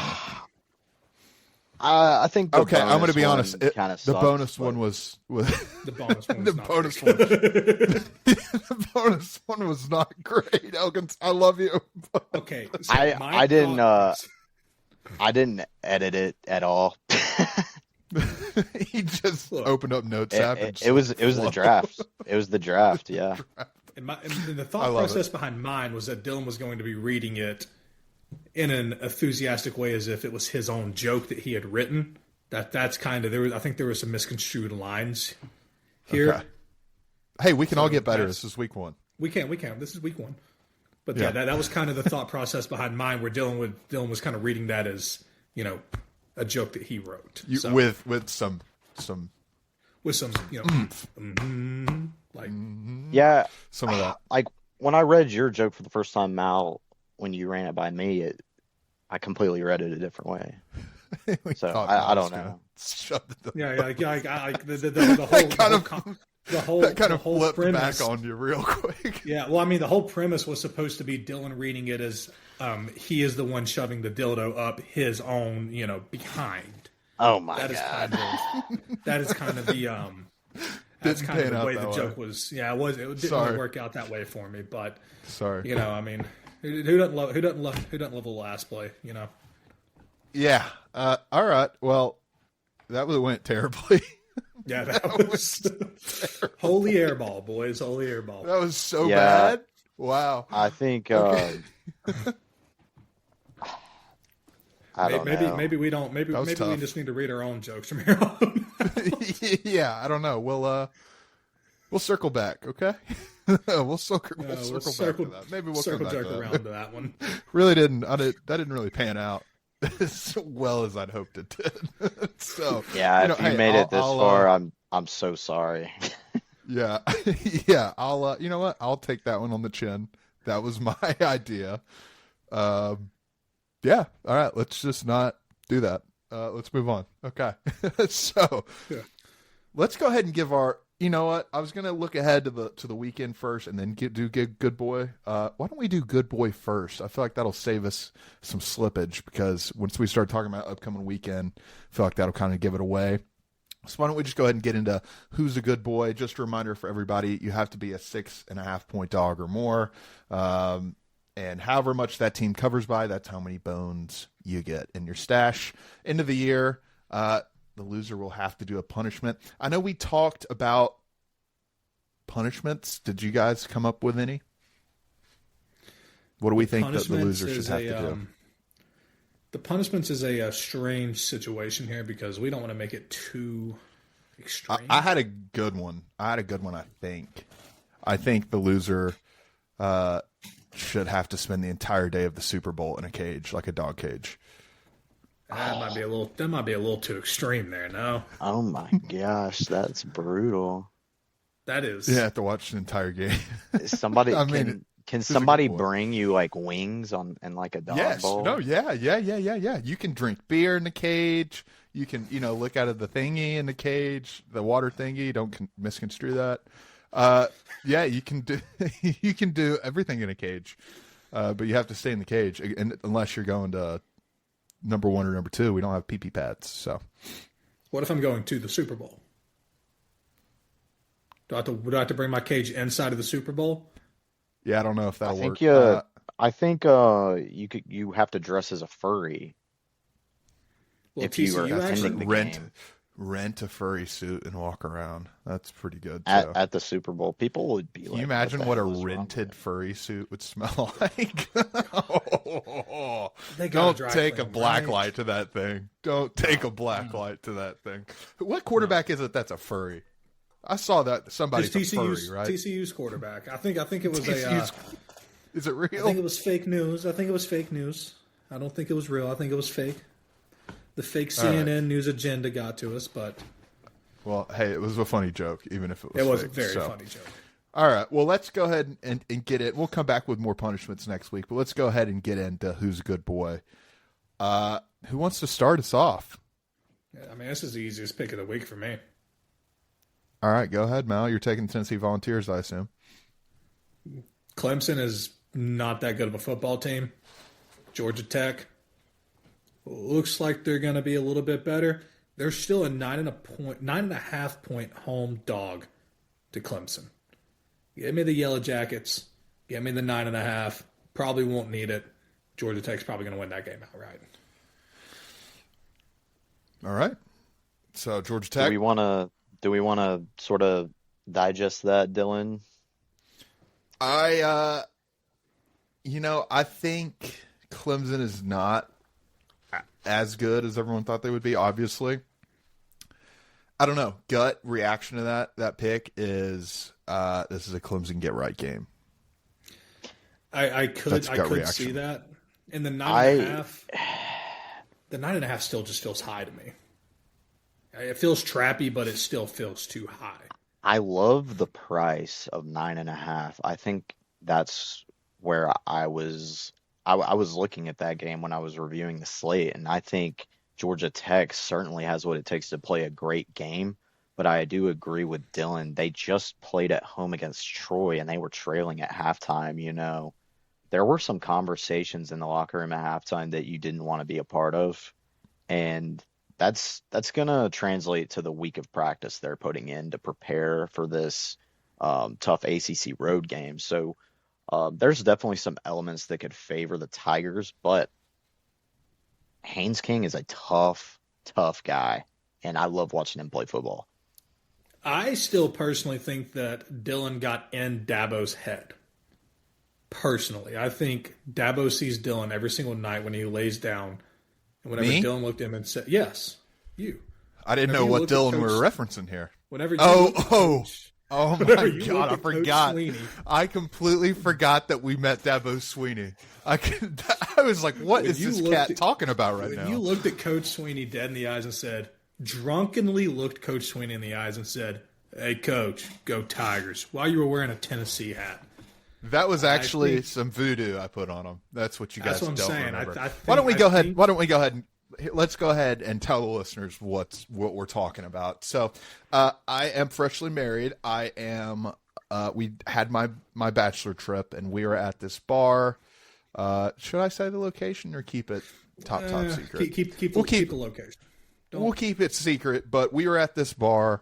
I think the Okay, I'm going to be honest. Kind of the bonus one was The bonus one. the Was not bonus very one. good. The bonus one was not great, Elkins. I love you. Okay, so I didn't. I didn't edit it at all. He just opened up Notes app. And It was the draft. It was the draft. Yeah. And the thought process behind mine was that Dylan was going to be reading it in an enthusiastic way, as if it was his own joke that he had written. That's kind of there. I think there were some misconstrued lines here. Okay. Hey, we can all get better. This is week 1. We can. This is week 1. But yeah, that was kind of the thought process behind mine, where Dylan was kind of reading that as, you know, a joke that he wrote. With some you know, like Yeah. some of that. Like when I read your joke for the first time, Mal, when you ran it by me, I completely read it a different way. So I don't know. The whole that kind of flipped premise, back on you real quick. Yeah, well, I mean, the whole premise was supposed to be Dylan reading it as he is the one shoving the dildo up his own, you know, behind. Oh my god! That is kind of the that's kind of the way the joke was. Yeah, it didn't really work out that way for me. But sorry, you know, I mean, who doesn't love a last play? You know. Yeah. All right. Well, that went terribly. Yeah, that was holy airball, boys. Holy airball. That was so bad. Wow. I think. Okay. I don't know. Maybe we don't. Maybe we just need to read our own jokes from here on. Yeah, I don't know. We'll circle back. Okay. We'll circle back to that. Maybe we'll circle come back around to that one. Really didn't. That didn't really pan out as well as I'd hoped it did. So yeah, if you made it this far, I'm so sorry. Yeah, yeah. I'll you know what? I'll take that one on the chin. That was my idea. Yeah. All right. Let's just not do that. Let's move on. Okay. So let's go ahead and give our. You know what? I was gonna look ahead to the weekend first, and then do Good Boy. Why don't we do Good Boy first? I feel like that'll save us some slippage, because once we start talking about upcoming weekend, I feel like that'll kind of give it away. So why don't we just go ahead and get into who's a good boy? Just a reminder for everybody: you have to be a 6.5 point dog or more, and however much that team covers by, that's how many bones you get in your stash. End of the year. The loser will have to do a punishment. I know we talked about punishments. Did you guys come up with any? What do we think that the loser should have to do? The punishments is a strange situation here, because we don't want to make it too extreme. I had a good one. I think. I think the loser should have to spend the entire day of the Super Bowl in a cage, like a dog cage. That might be a little too extreme there. No. Oh my gosh, that's brutal. That is. You have to watch the entire game. Somebody, can somebody bring you like wings and like a dog bowl? No, yeah. You can drink beer in the cage. You can, look out of the thingy in the cage, the water thingy. Don't misconstrue that. Yeah, you can do everything in a cage, but you have to stay in the cage, and unless you're going to number 1 or number 2, we don't have pee-pee pads. So, what if I'm going to the Super Bowl? Do I have to bring my cage inside of the Super Bowl? Yeah, I don't know if that'll work. I think you have to dress as a furry. Well, if you are attending the game. Rent a furry suit and walk around. That's pretty good. At the Super Bowl, people would be like, can you imagine what a rented furry suit would smell like? Don't take a black light to that thing. Don't take a black light to that thing. What quarterback is it that's a furry? I saw that somebody's a furry, right? TCU's quarterback. I think it was is it real? I think it was fake news. I don't think it was real. I think it was fake. The fake CNN news agenda got to us, but... Well, hey, it was a funny joke, even if it was fake. It was a very funny joke. All right, well, let's go ahead and get it. We'll come back with more punishments next week, but let's go ahead and get into who's a good boy. Who wants to start us off? Yeah, I mean, this is the easiest pick of the week for me. All right, go ahead, Mal. You're taking Tennessee Volunteers, I assume. Clemson is not that good of a football team. Georgia Tech, looks like they're going to be a little bit better. They're still a 9.5 point home dog to Clemson. Give me the Yellow Jackets. Give me the 9.5. Probably won't need it. Georgia Tech's probably going to win that game outright. All right. So Georgia Tech. Do we want to sort of digest that, Dylan? I think Clemson is not as good as everyone thought they would be, obviously. I don't know. Gut reaction to that pick is this is a Clemson get-right game. I could see that. And the 9.5, the 9.5 still just feels high to me. It feels trappy, but it still feels too high. I love the price of 9.5. I think that's where I was looking at that game when I was reviewing the slate, and I think Georgia Tech certainly has what it takes to play a great game. But I do agree with Dylan. They just played at home against Troy, and they were trailing at halftime. There were some conversations in the locker room at halftime that you didn't want to be a part of, and that's going to translate to the week of practice they're putting in to prepare for this tough ACC road game. So there's definitely some elements that could favor the Tigers, but Haynes King is a tough guy, and I love watching him play football. I still personally think that Dylan got in Dabo's head. Personally, I think Dabo sees Dylan every single night when he lays down. And whenever Dylan looked at him and said, yes, you. I didn't know what Dylan were referencing here. Whenever you Oh my God, I forgot. I completely forgot that we met Dabo Sweeney. I was like, what is this cat talking about right now? When you looked at Coach Sweeney dead in the eyes and said, drunkenly looked Coach Sweeney in the eyes and said, hey, Coach, go Tigers, while you were wearing a Tennessee hat. That was actually some voodoo I put on him. That's what you guys don't remember. Why don't we go ahead and let's go ahead and tell the listeners what we're talking about. So, I am freshly married. I am. We had my bachelor trip, and we were at this bar. Should I say the location or keep it top secret? Keep the location. We'll keep it secret. But we were at this bar.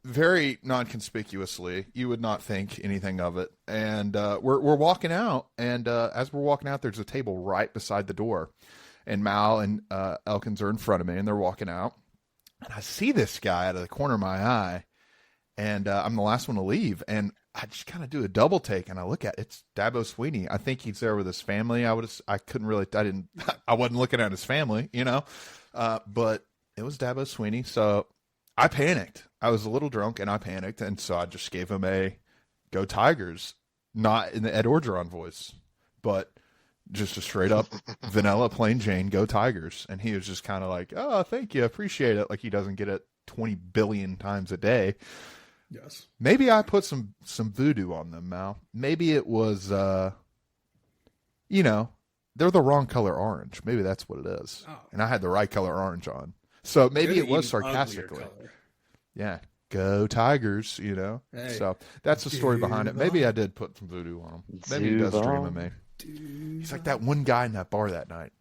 Very non-conspicuously. You would not think anything of it. And we're walking out, and as we're walking out, there's a table right beside the door. And Mal and Elkins are in front of me, and they're walking out. And I see this guy out of the corner of my eye, and I'm the last one to leave. And I just kind of do a double take, and I look at it. It's Dabo Sweeney. I think he's there with his family. I wasn't looking at his family, but it was Dabo Sweeney. So I panicked. I was a little drunk, and I panicked, and so I just gave him a "Go Tigers," not in the Ed Orgeron voice, but just a straight up vanilla plain Jane "Go Tigers," and he was just kind of like, "Oh, thank you, appreciate it," like he doesn't get it 20 billion times a day. Yes. Maybe I put some voodoo on them, Mal. Maybe it was, they're the wrong color orange. Maybe that's what it is, and I had the right color orange on. So maybe it was sarcastically. Yeah, go Tigers, Hey, so that's the story behind it. Maybe I did put some voodoo on him. Maybe he does dream of me. He's like that one guy in that bar that night.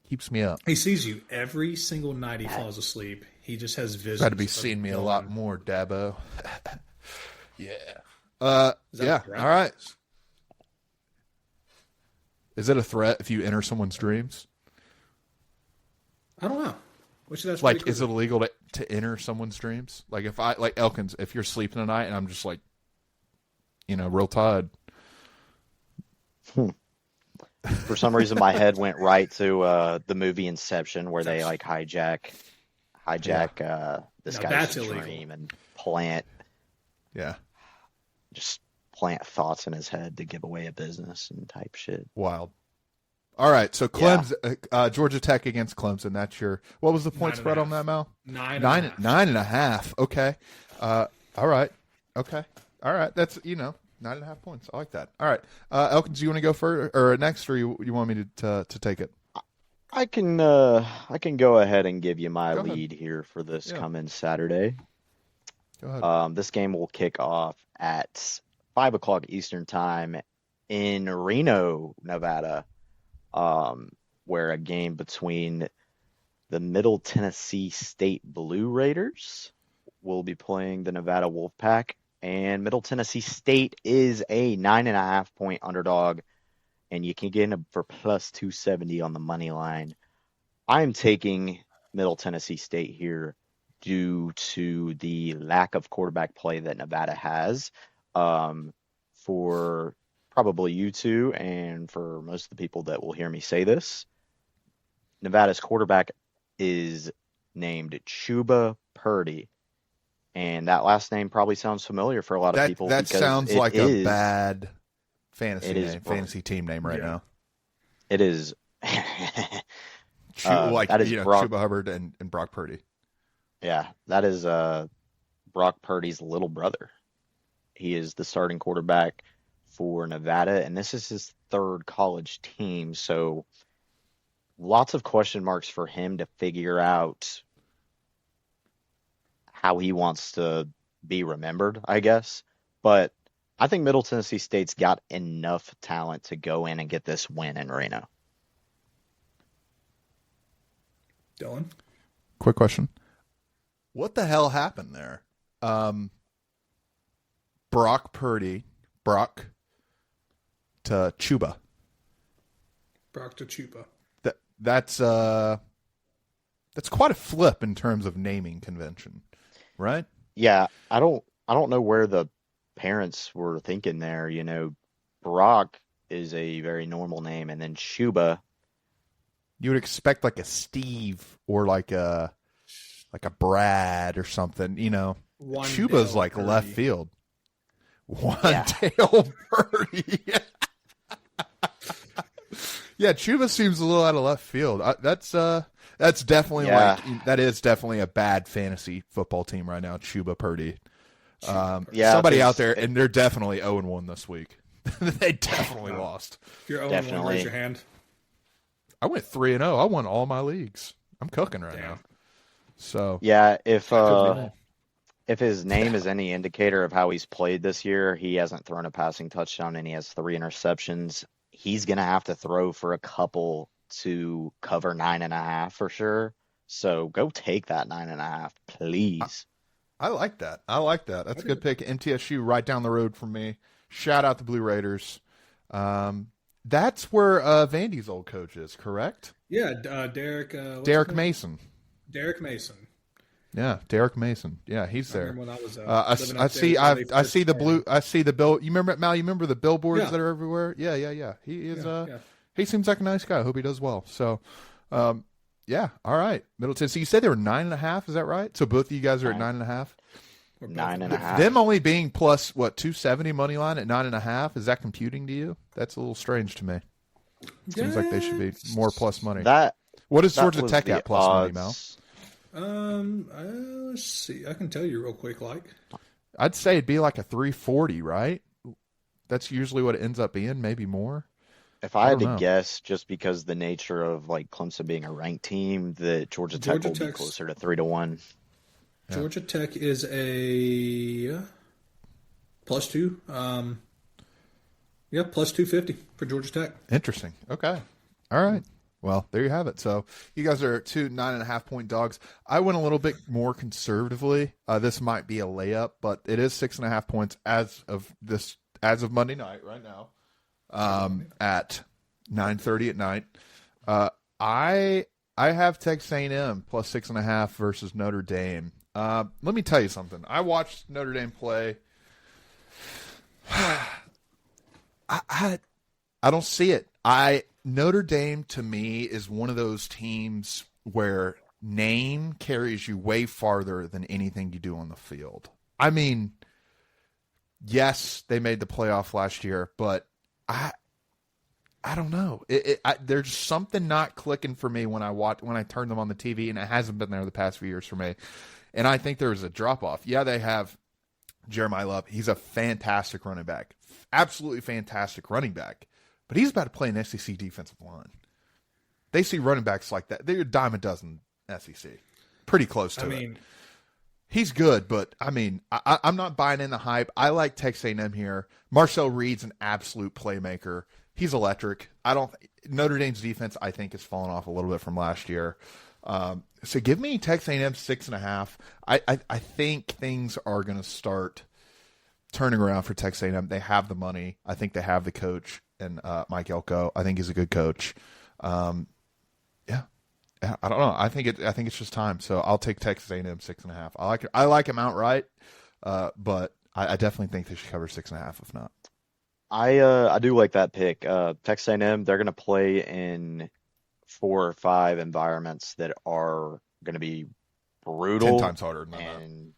Keeps me up. He sees you every single night he falls asleep. He just has visions. Got to be seeing me a lot more, Dabo. Yeah. Yeah. All right. Is it a threat if you enter someone's dreams? I don't know. Like, is it illegal to enter someone's dreams? Like, like Elkins, if you're sleeping tonight and I'm just like, real tired. For some reason, my head went right to the movie Inception, where they like hijack this guy's dream and plant thoughts in his head to give away a business and type shit. Wild. All right, so Clemson, Georgia Tech against Clemson. That's what was the point spread on that, Mal? 9.5. Okay. All right. Okay. All right. That's 9.5 points. I like that. All right, Elkins, do you want to go first or next, or you want me to take it? I can go ahead and give you my lead here for this coming Saturday. Go ahead. This game will kick off at 5:00 Eastern time in Reno, Nevada. where a game between the Middle Tennessee State Blue Raiders will be playing the Nevada Wolfpack, and Middle Tennessee State is a 9.5-point underdog, and you can get in for plus 270 on the money line. I'm taking Middle Tennessee State here due to the lack of quarterback play that Nevada has. For probably you two, and for most of the people that will hear me say this, Nevada's quarterback is named Chuba Purdy. And that last name probably sounds familiar for a lot of people. That sounds like a bad fantasy team name right now. It is. Chuba Hubbard and Brock Purdy. Yeah, that is Brock Purdy's little brother. He is the starting quarterback for Nevada, and this is his third college team. So lots of question marks for him to figure out how he wants to be remembered, I guess. But I think Middle Tennessee State's got enough talent to go in and get this win in Reno. Dylan? Quick question. What the hell happened there? Brock to Chuba. Brock to Chuba. That's quite a flip in terms of naming convention, right? Yeah, I don't know where the parents were thinking there. You know, Brock is a very normal name, and then Chuba. You would expect like a Steve or like a Brad or something, you know. Chuba's like Purdy. Left field. One-tail Purdy. Yeah, Chuba seems a little out of left field. That's definitely that is definitely a bad fantasy football team right now. Chuba Purdy. Somebody out there, and they're definitely 0-1 this week. They definitely lost. If you're 0-1, raise your hand. I went 3-0. I won all my leagues. I'm cooking right now. So yeah, if his name is any indicator of how he's played this year, he hasn't thrown a passing touchdown and he has 3 interceptions. He's gonna have to throw for a couple to cover 9.5 for sure. So go take that 9.5, please. I like that. That's a good pick. MTSU right down the road from me. Shout out the Blue Raiders. That's where Vandy's old coach is, correct? Yeah, Derek Mason. Derek Mason. Yeah, Derek Mason. Yeah, he's there. When I was, I see the blue. I see the bill. You remember Mal? You remember the billboards that are everywhere? Yeah. He is. He seems like a nice guy. I hope he does well. So, yeah. All right, Middleton. So you said they were 9.5. Is that right? So both of you guys are at 9.5. 9.5. Them only being plus 270 money line at 9.5. Is that computing to you? That's a little strange to me. Seems like they should be more plus money. What is Georgia Tech at plus money, Mal? Let's see. I can tell you real quick. I'd say it'd be like a 340, right? That's usually what it ends up being, maybe more. If I had to guess, just because the nature of like Clemson being a ranked team, that Georgia Tech will be closer to 3-1. Yeah. Georgia Tech is a +2. Plus 250 for Georgia Tech. Interesting. Okay. All right. Well, there you have it. So you guys are 2 9.5-point dogs. I went a little bit more conservatively. This might be a layup, but it is 6.5 points as of Monday night right now, at 9:30 at night. I have Texas A&M plus 6.5 versus Notre Dame. Let me tell you something. I watched Notre Dame play. I don't see it. Notre Dame, to me, is one of those teams where name carries you way farther than anything you do on the field. I mean, yes, they made the playoff last year, but I don't know. There's something not clicking for me when I turn them on the TV, and it hasn't been there the past few years for me. And I think there's a drop-off. Yeah, they have Jeremiah Love. He's a fantastic running back. Absolutely fantastic running back. But he's about to play an SEC defensive line. They see running backs like that. They're a dime a dozen SEC. Pretty close to it. He's good, but, I'm not buying in the hype. I like Texas A&M here. Marcel Reed's an absolute playmaker. he's electric. Notre Dame's defense, I think, has fallen off a little bit from last year. So give me Texas A&M 6.5. I think things are going to start turning around for Texas A&M. They have the money. I think they have the coach, and Mike Elko. I think he's a good coach. Yeah, I don't know. I think it's just time. So I'll take Texas A&M 6.5. I like him outright, but I definitely think they should cover 6.5. If not, I do like that pick. Texas A&M, they're going to play in 4 or 5 environments that are going to be brutal, 10 times harder than that. And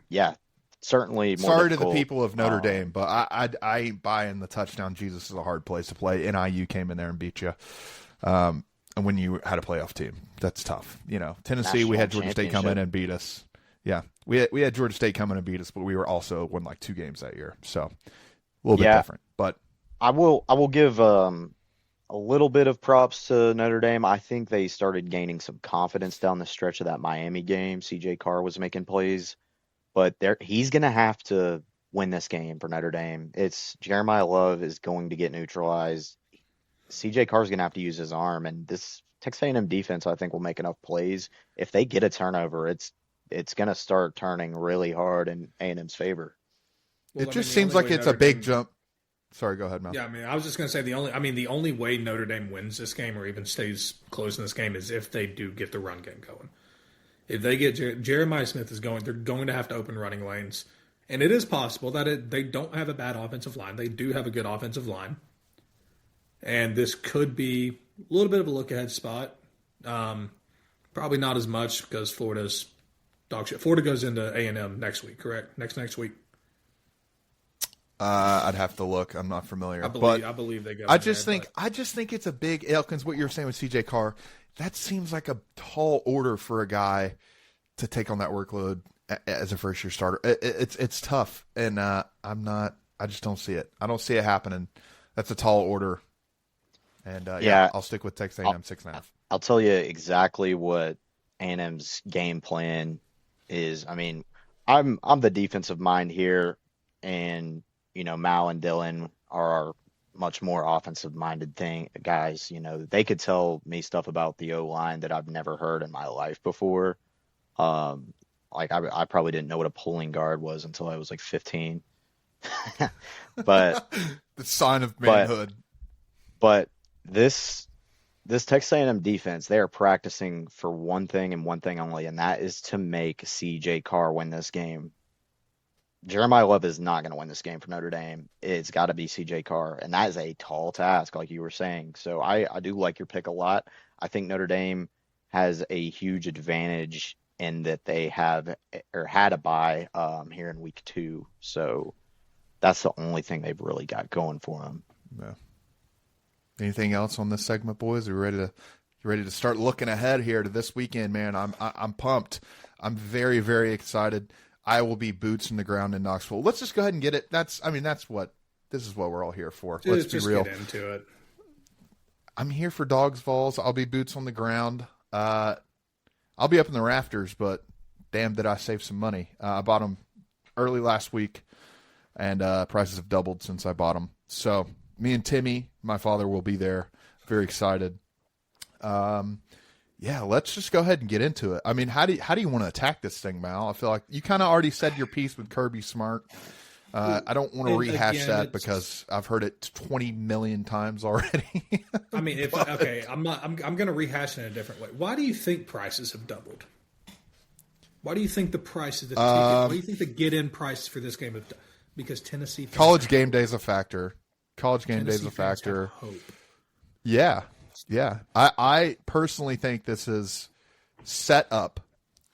yeah, certainly more Sorry difficult. to the people of Notre Dame, but I ain't buying the touchdown. Jesus is a hard place to play. NIU came in there and beat you. And when you had a playoff team, that's tough. Tennessee, we had Georgia State come in and beat us. Yeah, we had Georgia State come in and beat us, but we were also won like 2 games that year, so a little bit different. But I will give a little bit of props to Notre Dame. I think they started gaining some confidence down the stretch of that Miami game. CJ Carr was making plays, but he's going to have to win this game for Notre Dame. It's Jeremiah Love is going to get neutralized. CJ Carr is going to have to use his arm, and this Texas A&M defense, I think, will make enough plays. If they get a turnover, it's going to start turning really hard in A&M's favor. It just seems like it's a big jump. Sorry, go ahead, Mal. Yeah, I was just going to say the only way Notre Dame wins this game or even stays close in this game is if they do get the run game going. If they get Jeremiah Smith they're going to have to open running lanes, and it is possible that they don't have a bad offensive line. They do have a good offensive line. And this could be a little bit of a look-ahead spot. Probably not as much because Florida's dog shit. Florida goes into A&M next week, correct? Next week. I'd have to look. I'm not familiar. I believe they go. I just think it's a big Elkins. What you're saying with CJ Carr, that seems like a tall order for a guy to take on that workload as a first-year starter. It's tough, and I just don't see it. I don't see it happening. That's a tall order. And I'll stick with Texas A&M 6.5. I'll tell you exactly what A&M's game plan is. I mean, I'm the defensive mind here, and Mal and Dylan are much more offensive minded guys. They could tell me stuff about the O-line that I've never heard in my life before. Like I probably didn't know what a pulling guard was until I was like 15. But the sign of manhood. But this Texas A&M defense, they are practicing for one thing and one thing only, and that is to make CJ Carr win this game. Jeremiah Love is not going to win this game for Notre Dame. It's got to be CJ Carr, and that is a tall task, like you were saying. So I do like your pick a lot. I think Notre Dame has a huge advantage in that they had a bye here in week 2. So that's the only thing they've really got going for them. Yeah. Anything else on this segment, boys? Are you ready to start looking ahead here to this weekend, man? I'm pumped. I'm very, very excited. I will be boots in the ground in Knoxville. Let's just go ahead and get it. This is what we're all here for. Let's be real. Get into it. I'm here for Dogs Falls. I'll be boots on the ground. I'll be up in the rafters, but damn, did I save some money. I bought them early last week, and prices have doubled since I bought them. So me and Timmy, my father, will be there. Very excited. Yeah, let's just go ahead and get into it. I mean, how do you want to attack this thing, Mal? I feel like you kind of already said your piece with Kirby Smart. I don't want to rehash that because I've heard it 20 million times already. I mean, I'm going to rehash it in a different way. Why do you think prices have doubled? Why do you think the prices? Why do you think the get-in price for this game have? Because Tennessee college game day is a factor. College game day is a factor. Yeah. I personally think this is set up,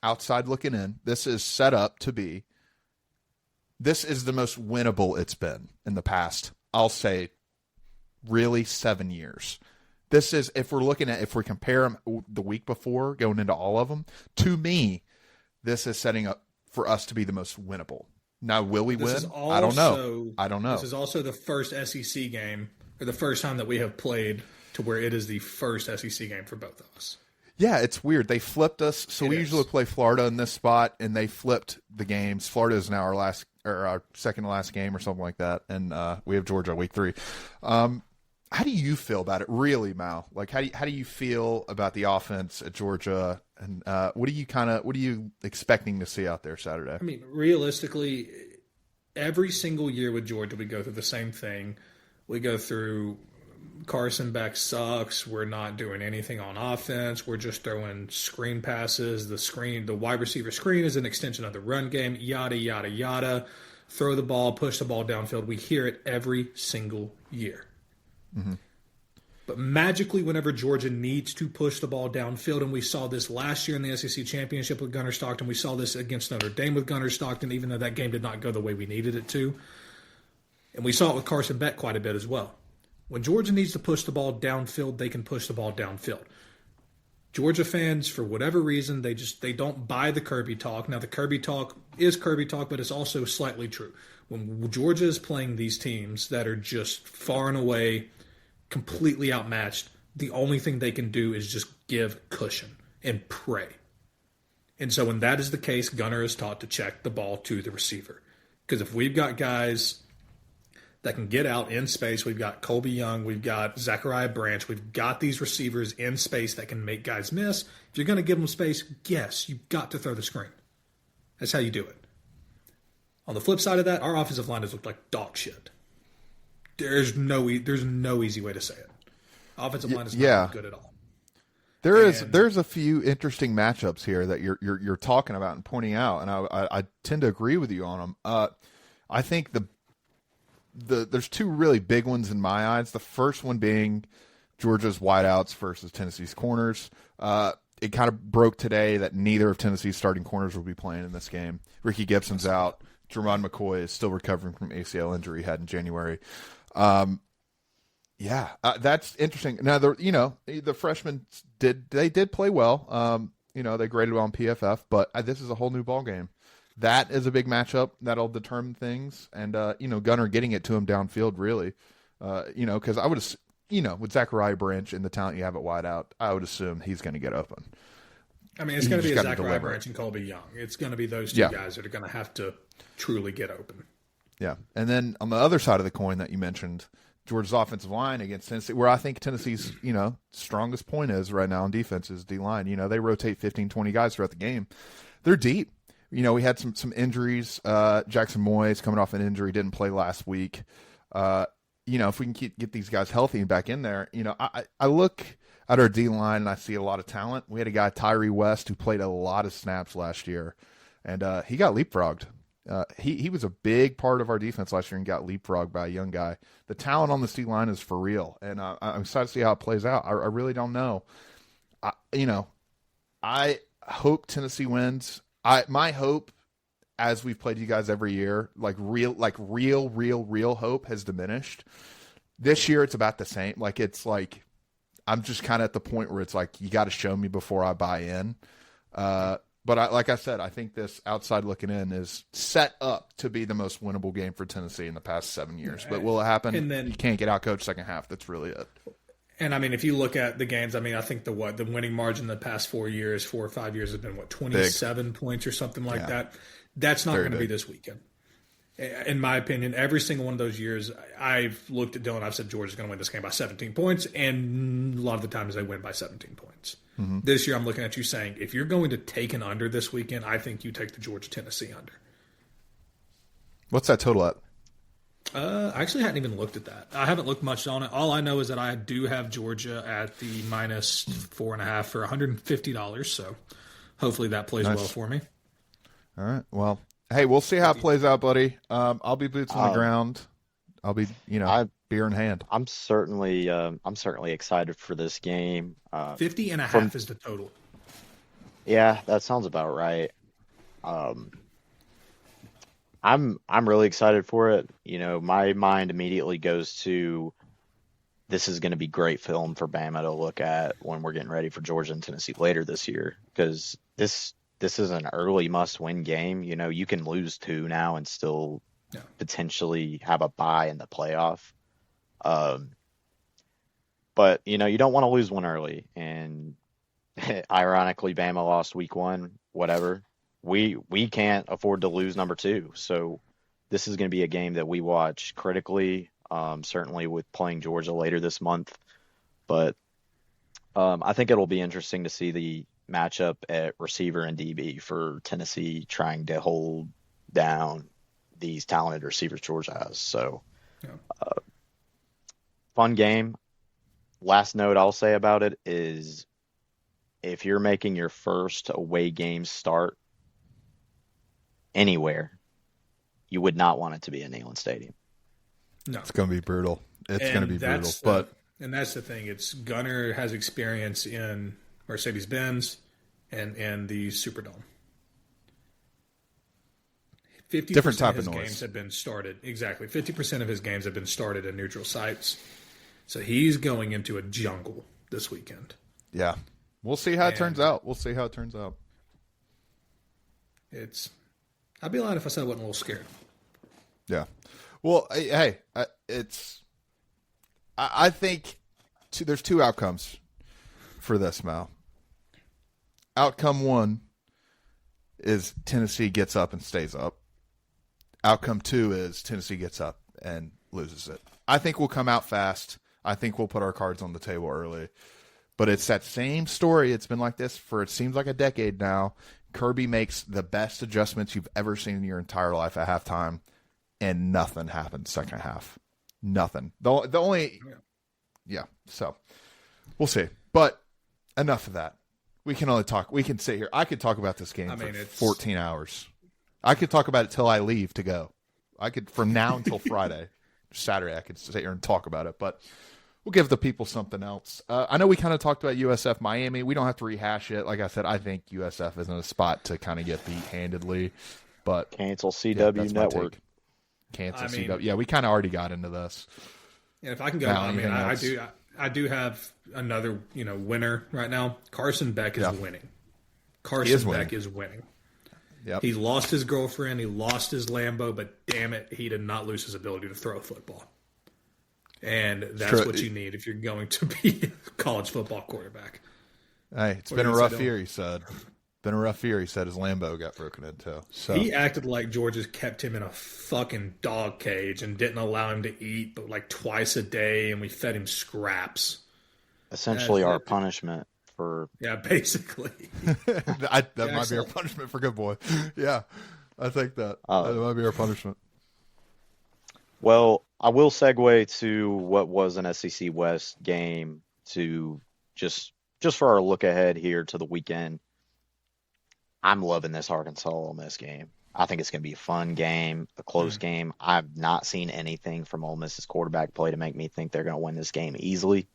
outside looking in, this is set up to be, this is the most winnable it's been in the past, I'll say, really 7 years. This is, if we compare them the week before, going into all of them, to me, this is setting up for us to be the most winnable. Now, will we win? I don't know. This is also the first SEC game, or the first time that we have played to where it is the first SEC game for both of us. Yeah, it's weird. They flipped us. So we usually play Florida in this spot, and they flipped the games. Florida is now our second to last game or something like that, and we have Georgia week 3. I How do you feel about it, really, Mal? Like, how do you feel about the offense at Georgia, and what are you expecting to see out there Saturday? I mean, realistically, every single year with Georgia, we go through the same thing. We go through Carson Beck sucks. We're not doing anything on offense. We're just throwing screen passes. The wide receiver screen is an extension of the run game. Yada yada yada. Throw the ball, push the ball downfield. We hear it every single year. Mm-hmm. But magically, whenever Georgia needs to push the ball downfield, and we saw this last year in the SEC Championship with Gunnar Stockton, we saw this against Notre Dame with Gunnar Stockton, even though that game did not go the way we needed it to. And we saw it with Carson Beck quite a bit as well. When Georgia needs to push the ball downfield, they can push the ball downfield. Georgia fans, for whatever reason, they don't buy the Kirby talk. Now, the Kirby talk is Kirby talk, but it's also slightly true. When Georgia is playing these teams that are just far and away completely outmatched, the only thing they can do is just give cushion and pray. And so when that is the case, Gunnar is taught to check the ball to the receiver. Because if we've got guys that can get out in space, we've got Colby Young, we've got Zachariah Branch, we've got these receivers in space that can make guys miss. If you're going to give them space, yes, you've got to throw the screen. That's how you do it. On the flip side of that, our offensive line has looked like dog shit. There's no easy way to say it. Offensive line is not good at all. There's a few interesting matchups here that you're talking about and pointing out, and I tend to agree with you on them. I think there's two really big ones in my eyes. The first one being Georgia's wideouts versus Tennessee's corners. It kind of broke today that neither of Tennessee's starting corners will be playing in this game. Ricky Gibson's out. Jermon McCoy is still recovering from ACL injury he had in January. That's interesting. Now, the freshmen did play well. They graded well on PFF, but this is a whole new ball game. That is a big matchup that'll determine things. And, Gunnar getting it to him downfield, really, because I would, with Zachariah Branch and the talent you have at wideout, I would assume he's going to get open. I mean, it's going to be a Zachariah Branch and Colby Young. It's going to be those two guys that are going to have to truly get open. Yeah. And then on the other side of the coin that you mentioned, Georgia's offensive line against Tennessee, where I think Tennessee's, strongest point is right now on defense is D-line. They rotate 15, 20 guys throughout the game. They're deep. We had some injuries. Jackson Moyes coming off an injury, didn't play last week. If we can get these guys healthy and back in there, I look at our D-line and I see a lot of talent. We had a guy, Tyree West, who played a lot of snaps last year, and he got leapfrogged. He was a big part of our defense last year and got leapfrogged by a young guy. The talent on the D-line is for real, and I'm excited to see how it plays out. I really don't know. I hope Tennessee wins. My hope, as we've played you guys every year, real hope has diminished. This year, it's about the same. I'm just kind of at the point where it's like, you got to show me before I buy in. But like I said, I think this outside looking in is set up to be the most winnable game for Tennessee in the past 7 years. But will it happen? And then, you can't get out-coached second half. That's really it. And, I mean, if you look at the games, I mean, I think the winning margin the past 4 or 5 years has been, 27 Big. Points or something like that. That's not going to be this weekend. In my opinion, every single one of those years, I've looked at Dylan, I've said Georgia's going to win this game by 17 points, and a lot of the times they win by 17 points. Mm-hmm. This year, I'm looking at you saying, if you're going to take an under this weekend, I think you take the Georgia-Tennessee under. What's that total at? I actually hadn't even looked at that. I haven't looked much on it. All I know is that I do have Georgia at the minus 4.5 for $150, so hopefully that plays well for me. All right, well. Hey, we'll see how it plays out, buddy. I'll be boots on the ground. I'll be, beer in hand. I'm certainly excited for this game. 50.5 is the total. Yeah, that sounds about right. I'm really excited for it. My mind immediately goes to, this is going to be great film for Bama to look at when we're getting ready for Georgia and Tennessee later this year, because this is an early must-win game. You can lose 2 now and still potentially have a bye in the playoff. But, you don't want to lose one early. And ironically, Bama lost week 1, whatever. We can't afford to lose number 2. So this is going to be a game that we watch critically. certainly with playing Georgia later this month. But I think it'll be interesting to see the matchup at receiver and DB for Tennessee trying to hold down these talented receivers Georgia has. So, Yeah. fun game. Last note I'll say about it is if you're making your first away game start anywhere, you would not want it to be in Neyland Stadium. No. It's going to be brutal. It's going to be brutal. And that's the thing. It's Gunner has experience in Mercedes-Benz and the Superdome. 50% Different type of his of noise. games have been started. Exactly. 50% of his games have been started in neutral sites. So he's going into a jungle this weekend. Yeah. We'll see how it turns out. I'd be lying if I said I wasn't a little scared. Yeah. Well, hey, I think there's two outcomes for this, Mal. Outcome one is Tennessee gets up and stays up. Outcome two is Tennessee gets up and loses it. I think we'll come out fast. I think we'll put our cards on the table early. But it's that same story. It's been like this for, it seems like, a decade now. Kirby makes the best adjustments you've ever seen in your entire life at halftime, and nothing happens second half. Nothing. The only... Yeah, so we'll see. But enough of that. We can only talk. We can sit here. I could talk about this game for 14 hours. I could talk about it till I leave to go. I could, from now until Friday, Saturday, I could sit here and talk about it. But we'll give the people something else. I know we kind of talked about USF Miami. We don't have to rehash it. Like I said, I think USF is in a spot to kind of get beat handedly. But cancel CW Network. Cancel CW. Yeah, we kind of already got into this. And if I can go, I do have another winner right now. Carson Beck is winning. Carson Beck is winning. Yep. He lost his girlfriend. He lost his Lambo, but damn it, he did not lose his ability to throw a football. And that's what you need if you're going to be a college football quarterback. Hey, it's been a rough year, he said. Been a rough year, he said. His Lambo got broken into. So he acted like Georgia kept him in a fucking dog cage and didn't allow him to eat but like twice a day, and we fed him scraps. Essentially our punishment for... Yeah, basically. that might be our punishment for Good Boy. Yeah, I think that. That might be our punishment. Well, I will segue to what was an SEC West game to just for our look ahead here to the weekend. I'm loving this Arkansas Ole Miss game. I think it's going to be a fun game, a close game. I've not seen anything from Ole Miss's quarterback play to make me think they're going to win this game easily.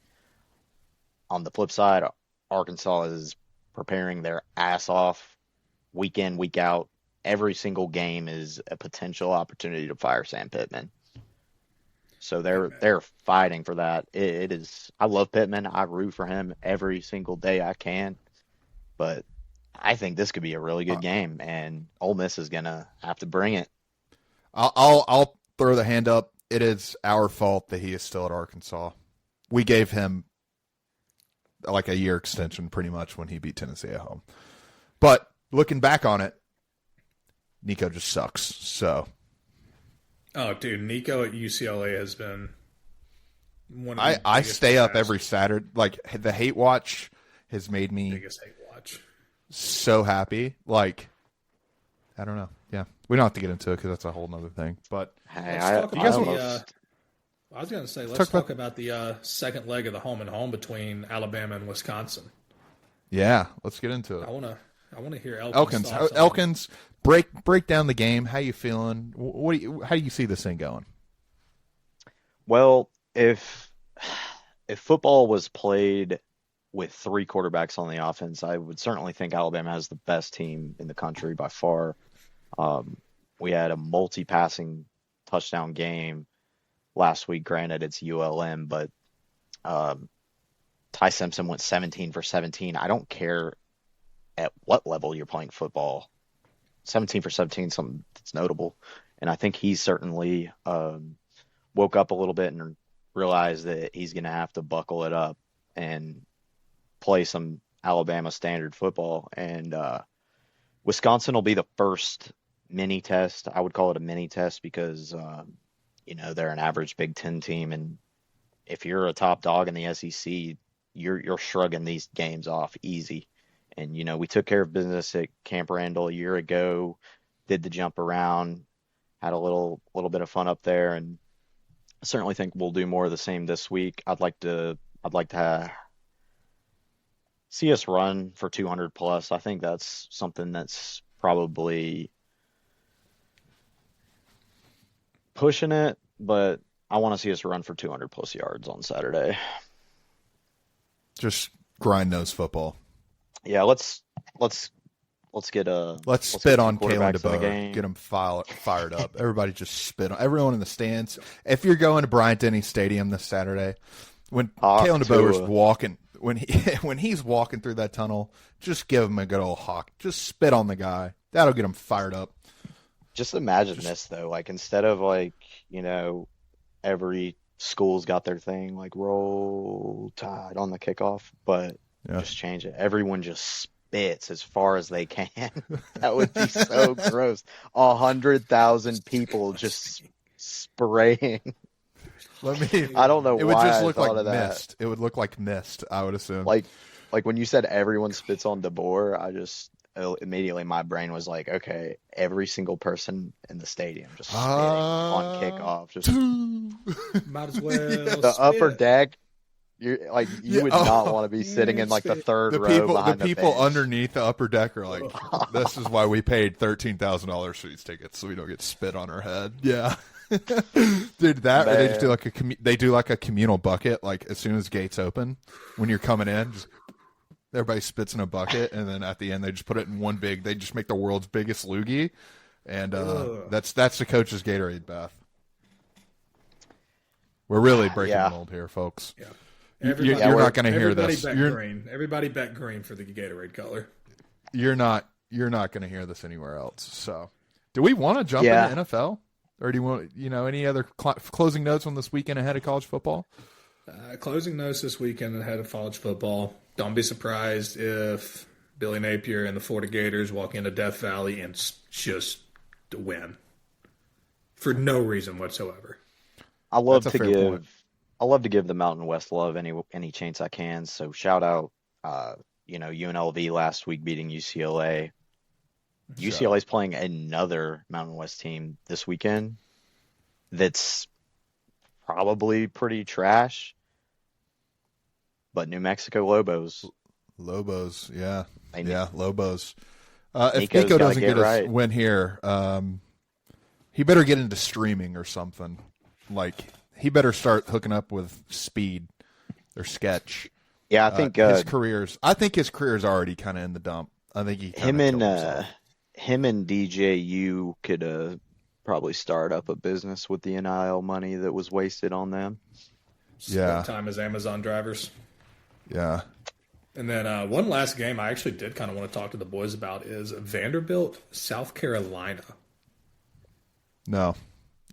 On the flip side, Arkansas is preparing their ass off week in, week out. Every single game is a potential opportunity to fire Sam Pittman. So they're fighting for that. It is. I love Pittman. I root for him every single day I can. But I think this could be a really good game, and Ole Miss is gonna have to bring it. I'll throw the hand up. It is our fault that he is still at Arkansas. We gave him like a year extension pretty much when he beat Tennessee at home. But looking back on it, Nico just sucks. So. Oh, dude, Nico at UCLA has been one of the I stay up every Saturday. Like, the hate watch has made me biggest hate watch. So happy. Like, I don't know. Yeah. We don't have to get into it because that's a whole nother thing. But hey, I was going to say, let's talk about the second leg of the home and home between Alabama and Wisconsin. Yeah, let's get into it. I want to hear Elkins. Elkins, break down the game. How you feeling? How do you see this thing going? Well, if football was played with three quarterbacks on the offense, I would certainly think Alabama has the best team in the country by far. We had a multi-passing touchdown game last week. Granted, it's ULM, but Ty Simpson went 17 for 17. I don't care at what level you're playing football. 17 for 17 is something that's notable. And I think he certainly woke up a little bit and realized that he's going to have to buckle it up and play some Alabama standard football. And Wisconsin will be the first mini test. I would call it a mini test because they're an average Big Ten team, and if you're a top dog in the SEC, you're shrugging these games off easy. And we took care of business at Camp Randall a year ago, did the jump around, had a little bit of fun up there, and I certainly think we'll do more of the same this week. I'd like to see us run for 200 plus. I think that's something that's probably pushing it, but I want to see us run for 200 plus yards on Saturday. Just grind nose football. Yeah, let's spit on Kalen DeBoer. Get him fired up. Everybody just spit on everyone in the stands. If you're going to Bryant Denny Stadium this Saturday, when Kalen DeBoer's walking, when he's walking through that tunnel, just give him a good old hawk. Just spit on the guy. That'll get him fired up. Just imagine this though, like instead of every school's got their thing like roll tide on the kickoff, but just change it. Everyone just spits as far as they can. That would be so gross. 100,000 people just spraying. I don't know why. It would just look like mist. It would look like mist, I would assume. Like when you said everyone spits on DeBoer, immediately my brain was like, okay, every single person in the stadium just spitting on kickoff. Just might as well. The upper deck. You would not want to be sitting in like the third row behind the people bench. Underneath the upper deck are like, this is why we paid $13,000 for these tickets, so we don't get spit on our head. Yeah. Dude, or they just do like a communal bucket, like as soon as gates open, when you're coming in, just everybody spits in a bucket, and then at the end they just put it in one big. They just make the world's biggest loogie, and that's the coach's Gatorade bath. We're really breaking the mold here, folks. Yeah. You're not going to hear this. Everybody bet green for the Gatorade color. You're not going to hear this anywhere else. So, do we want to jump into NFL, or do you want any other closing notes on this weekend ahead of college football? Closing notes this weekend ahead of college football. Don't be surprised if Billy Napier and the Florida Gators walk into Death Valley and just win for no reason whatsoever. I love to give the Mountain West love any chance I can. So shout out, UNLV last week beating UCLA. UCLA is playing another Mountain West team this weekend that's probably pretty trash. But New Mexico Lobos, yeah, yeah, Lobos. If Nico doesn't get a win here, he better get into streaming or something. Like, he better start hooking up with Speed or Sketch. Yeah, I think his career's already kind of in the dump. I think him and DJU could probably start up a business with the NIL money that was wasted on them. Spend time as Amazon drivers. Yeah. And then one last game I actually did kind of want to talk to the boys about is Vanderbilt, South Carolina. No.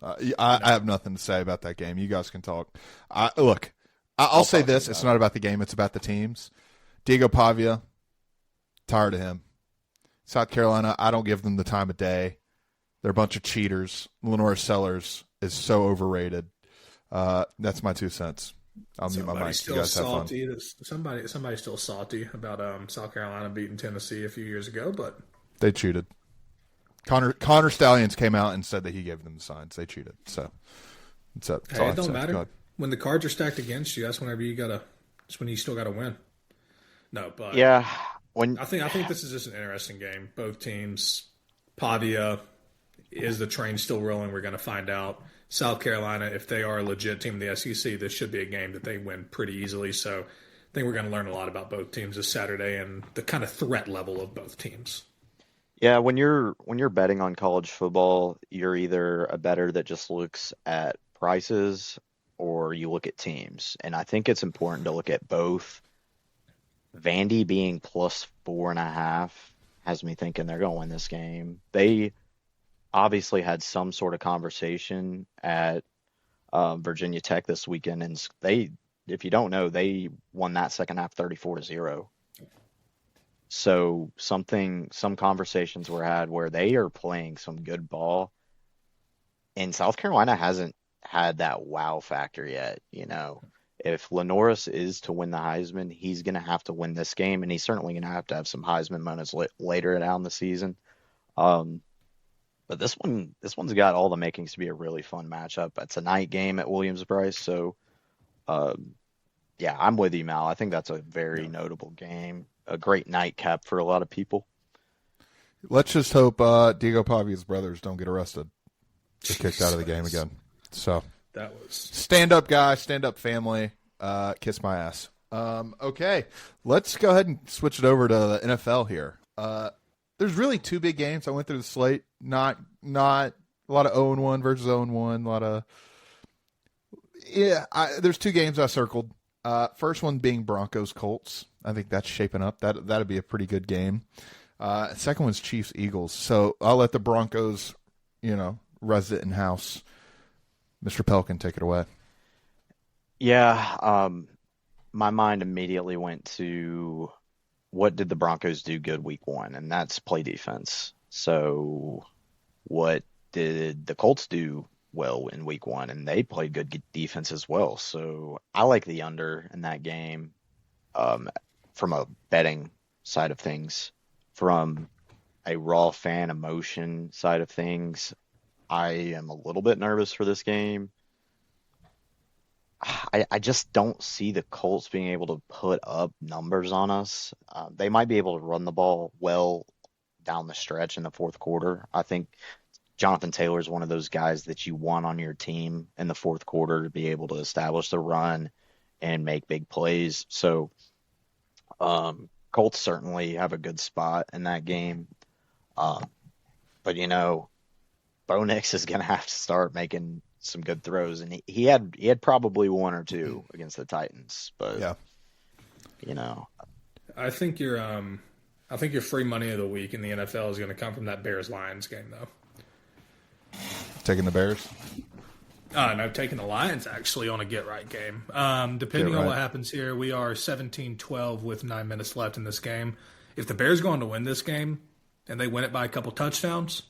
I have nothing to say about that game. You guys can talk. I'll say this. It's not about the game. It's about the teams. Diego Pavia, tired of him. South Carolina, I don't give them the time of day. They're a bunch of cheaters. Lenore Sellers is so overrated. That's my 2 cents. I'll mute my mic. You guys have fun. Somebody's still salty about South Carolina beating Tennessee a few years ago, but they cheated. Connor Stallions came out and said that he gave them the signs. They cheated. So it don't matter. When the cards are stacked against you, that's whenever that's when you still gotta win. No, but yeah. I think this is just an interesting game. Both teams. Pavia, is the train still rolling? We're gonna find out. South Carolina, if they are a legit team in the SEC, this should be a game that they win pretty easily. So I think we're going to learn a lot about both teams this Saturday and the kind of threat level of both teams. Yeah, when you're betting on college football, you're either a bettor that just looks at prices or you look at teams. And I think it's important to look at both. Vandy being plus 4.5 has me thinking they're going to win this game. They obviously had some sort of conversation at Virginia Tech this weekend, and they, if you don't know, they won that second half 34-0. So some conversations were had where they are playing some good ball, and South Carolina hasn't had that wow factor yet. If Lenoris is to win the Heisman, he's going to have to win this game, and he's certainly going to have some Heisman moments later down the season. But this one's got all the makings to be a really fun matchup. It's a night game at Williams-Brice, so yeah, I'm with you, Mal. I think that's a very notable game, a great nightcap for a lot of people. Let's just hope Diego Pavia's brothers don't get arrested. Get kicked out of the game again. So that was stand up, guy, stand up, family. Kiss my ass. Okay, let's go ahead and switch it over to the NFL here. There's really two big games. I went through the slate. Not a lot of 0-1 versus 0-1. A lot of there's two games I circled. First one being Broncos Colts. I think that's shaping up. That'd be a pretty good game. Second one's Chiefs Eagles. So I'll let the Broncos, resident house, Mr. Pelican, take it away. Yeah, my mind immediately went to what did the Broncos do good week one, and that's play defense. So what did the Colts do well in week one? And they played good defense as well. So I like the under in that game from a betting side of things. From a raw fan emotion side of things, I am a little bit nervous for this game. I just don't see the Colts being able to put up numbers on us. They might be able to run the ball well down the stretch in the fourth quarter. I think Jonathan Taylor is one of those guys that you want on your team in the fourth quarter to be able to establish the run and make big plays. So Colts certainly have a good spot in that game. But, Bo Nix is going to have to start making some good throws, and he had probably one or two against the Titans, but yeah, I think your free money of the week in the NFL is going to come from that Bears-Lions game, though. Taking the Bears? No, taking the Lions actually on a get-right game. Depending on what happens here, we are 17-12 with 9 minutes left in this game. If the Bears go on to win this game and they win it by a couple touchdowns,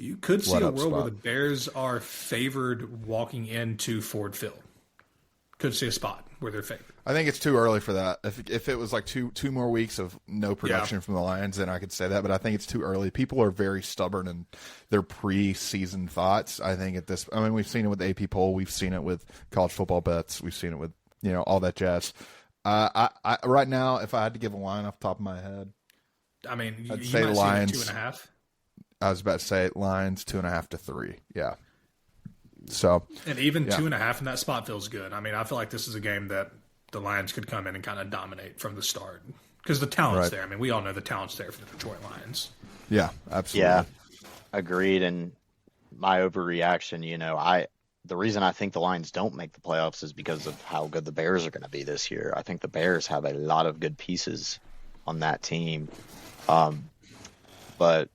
you could see a world where the Bears are favored walking into Ford Field. Could see a spot where they're favored. I think it's too early for that. If it was like two more weeks of no production from the Lions, then I could say that. But I think it's too early. People are very stubborn in their preseason thoughts. I think we've seen it with the AP poll. We've seen it with college football bets. We've seen it with all that jazz. I right now, if I had to give a line off the top of my head, I'd say might Lions 2.5. I was about to say Lions 2.5 to 3. Yeah. So and even 2.5 in that spot feels good. I feel like this is a game that the Lions could come in and kind of dominate from the start because the talent's there. We all know the talent's there for the Detroit Lions. Yeah, absolutely. Yeah, agreed. And my overreaction, the reason I think the Lions don't make the playoffs is because of how good the Bears are going to be this year. I think the Bears have a lot of good pieces on that team. But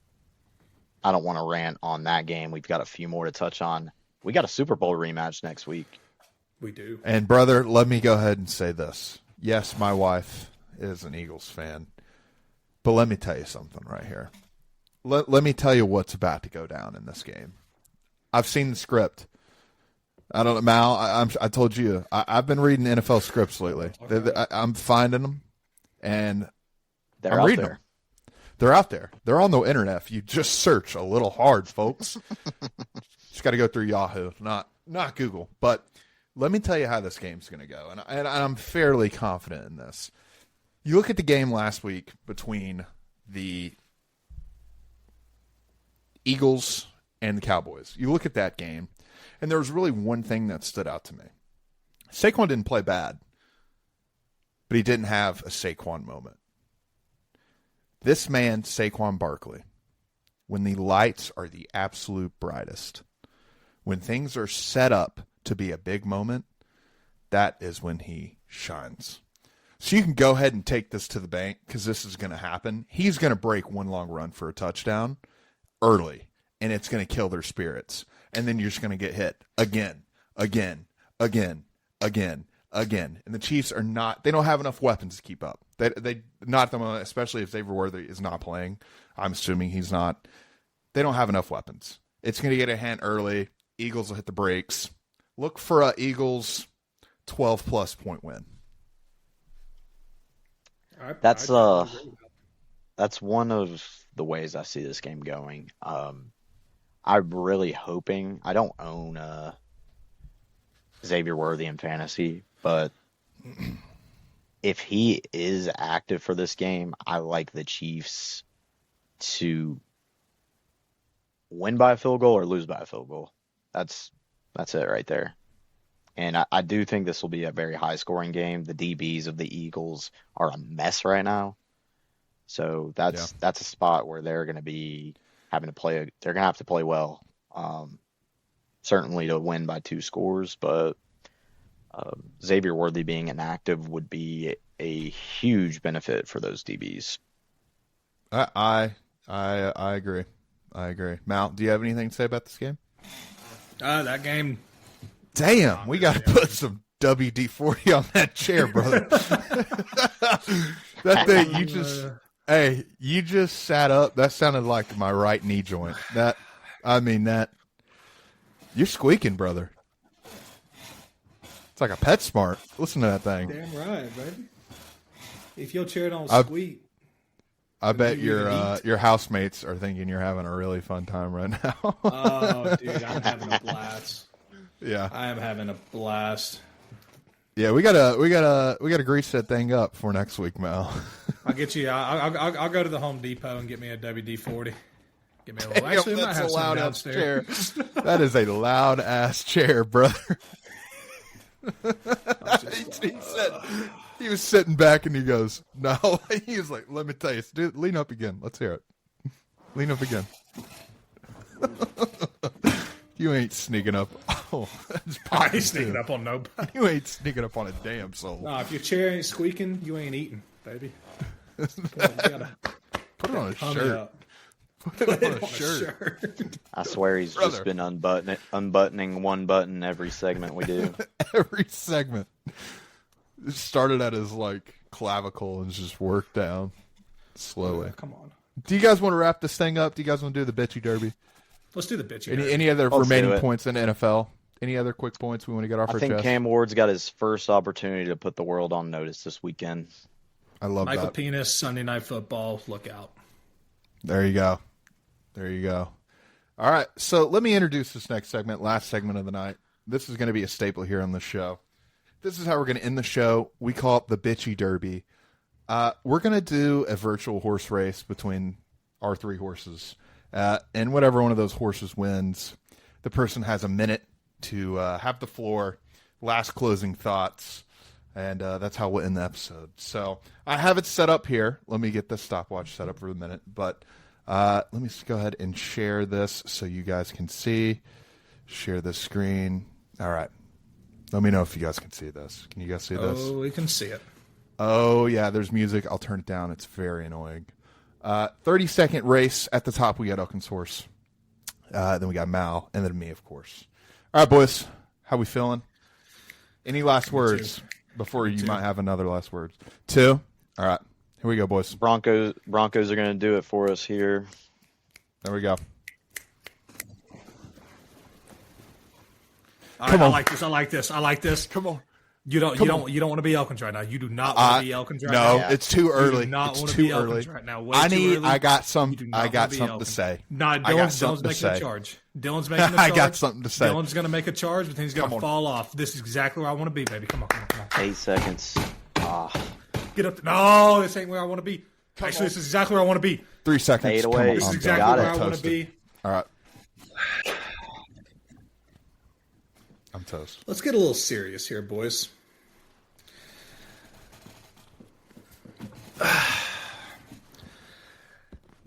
I don't want to rant on that game. We've got a few more to touch on. We got a Super Bowl rematch next week. We do. And, brother, let me go ahead and say this. Yes, my wife is an Eagles fan. But let me tell you something right here. Let me tell you what's about to go down in this game. I've seen the script. I don't know, Mal, I told you, I've been reading NFL scripts lately. I'm finding them, and They're I'm out reading there. them. They're out there. They're on the internet. If you just search a little hard, folks. Just got to go through Yahoo, not Google. But let me tell you how this game's going to go, and I'm fairly confident in this. You look at the game last week between the Eagles and the Cowboys. You look at that game, and there was really one thing that stood out to me. Saquon didn't play bad, but he didn't have a Saquon moment. This man, Saquon Barkley, when the lights are the absolute brightest, when things are set up to be a big moment, that is when he shines. So you can go ahead and take this to the bank because this is going to happen. He's going to break one long run for a touchdown early, and it's going to kill their spirits. And then you're just going to get hit again. And the Chiefs are not – they don't have enough weapons to keep up. They not the moment, especially if Xavier Worthy is not playing. I'm assuming he's not. They don't have enough weapons. It's going to get a hand early. Eagles will hit the brakes. Look for a Eagles 12-plus point win. That's one of the ways I see this game going. I'm really hoping I don't own Xavier Worthy in fantasy, but if he is active for this game, I like the Chiefs to win by a field goal or lose by a field goal. That's it right there. And I do think this will be a very high-scoring game. The DBs of the Eagles are a mess right now. So that's a spot where they're going to be having to play. They're going to have to play well, certainly to win by 2 scores. But Xavier Worthy being inactive would be a huge benefit for those DBs. I agree. I agree. Mal, do you have anything to say about this game? That game. Damn, we got to put some WD-40 on that chair, brother. That thing, you just sat up. That sounded like my right knee joint. You're squeaking, brother. It's like a PetSmart. Listen to that thing. Damn right, baby. If your chair don't squeak. I bet your housemates are thinking you're having a really fun time right now. Oh, dude, I'm having a blast. Yeah, I am having a blast. Yeah, we gotta grease that thing up for next week, Mel. I'll get you. I'll go to the Home Depot and get me a WD-40. Get me a little. Actually, that's I might have a loud some ass downstairs. chair. That is a loud ass chair, brother. He was sitting back and he goes, "No." He was like, "Let me tell you, dude, lean up again. Let's hear it. Lean up again." You ain't sneaking up. Oh, I ain't sneaking up on nobody. You ain't sneaking up on a damn soul. No, if your chair ain't squeaking, you ain't eating, baby. Put it on a shirt. Put it on a shirt. I swear he's just been unbuttoning one button every segment we do. Every segment. It started at his clavicle and just worked down slowly. Come on. Do you guys want to wrap this thing up? Do you guys want to do the Bitchy Derby? Let's do the Bitchy Derby. Any other remaining points in the NFL? Any other quick points we want to get off our chest? I think Cam Ward's got his first opportunity to put the world on notice this weekend. I love Michael that. Penis, Sunday Night Football. Look out. There you go. There you go. All right, so let me introduce this next segment, last segment of the night. This is going to be a staple here on the show. This is how we're going to end the show. We call it the Bitchy Derby. We're going to do a virtual horse race between our 3 horses. And whatever one of those horses wins, the person has a minute to have the floor, last closing thoughts, and that's how we'll end the episode. So I have it set up here. Let me get the stopwatch set up for a minute. But let me just go ahead and share this so you guys can see. Share the screen. All right. Let me know if you guys can see this. Can you guys see this? Oh, we can see it. Oh, yeah, there's music. I'll turn it down. It's very annoying. 30-second race. At the top, we got Elkins' horse. Then we got Mal, and then me, of course. All right, boys. How we feeling? Any last words before you might have another last word? 2? All right. Here we go, boys. Broncos are going to do it for us here. There we go. Come on. I like this. Come on. You don't want to be Elkins right now. You do not want to be Elkins right now. No, it's too early. You do not it's want to too be early. Elkins right now. I got something to say. Nah, Dylan's making a charge. Dylan's making a charge. I got something to say. Dylan's going to make a charge, but then he's going to fall off. This is exactly where I want to be, baby. Come on. 8 seconds. Get up. No, this ain't where I want to be. Actually, this is exactly where I want to be. 3 seconds. Fade away. This is exactly where I want to be. All right. I'm toast. Let's get a little serious here, boys.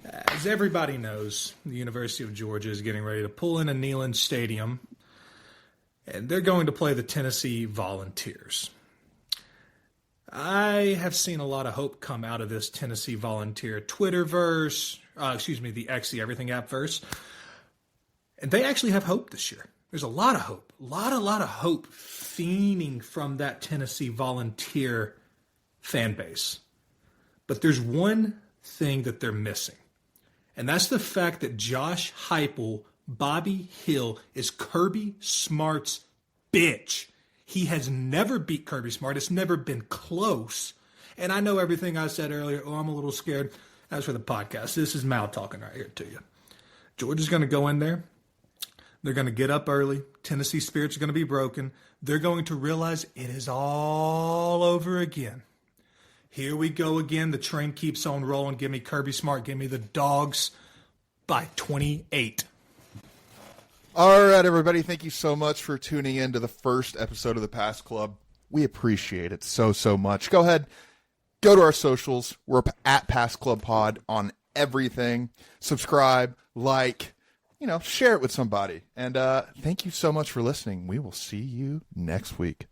As everybody knows, the University of Georgia is getting ready to pull in a Neyland Stadium, and they're going to play the Tennessee Volunteers. I have seen a lot of hope come out of this Tennessee Volunteer Twitterverse, the X, the Everything app verse, and they actually have hope this year. There's a lot of hope, a lot of hope fiending from that Tennessee Volunteer fan base. But there's one thing that they're missing, and that's the fact that Josh Heupel, Bobby Hill, is Kirby Smart's bitch. He has never beat Kirby Smart. It's never been close. And I know everything I said earlier. Oh, I'm a little scared. As for the podcast, this is Mal talking right here to you. Georgia's going to go in there. They're going to get up early. Tennessee spirits are going to be broken. They're going to realize it is all over again. Here we go again. The train keeps on rolling. Give me Kirby Smart. Give me the Dogs by 28. All right, everybody. Thank you so much for tuning in to the first episode of the Pass Club. We appreciate it so, so much. Go ahead. Go to our socials. We're at Pass Club Pod on everything. Subscribe, like, share it with somebody. And thank you so much for listening. We will see you next week.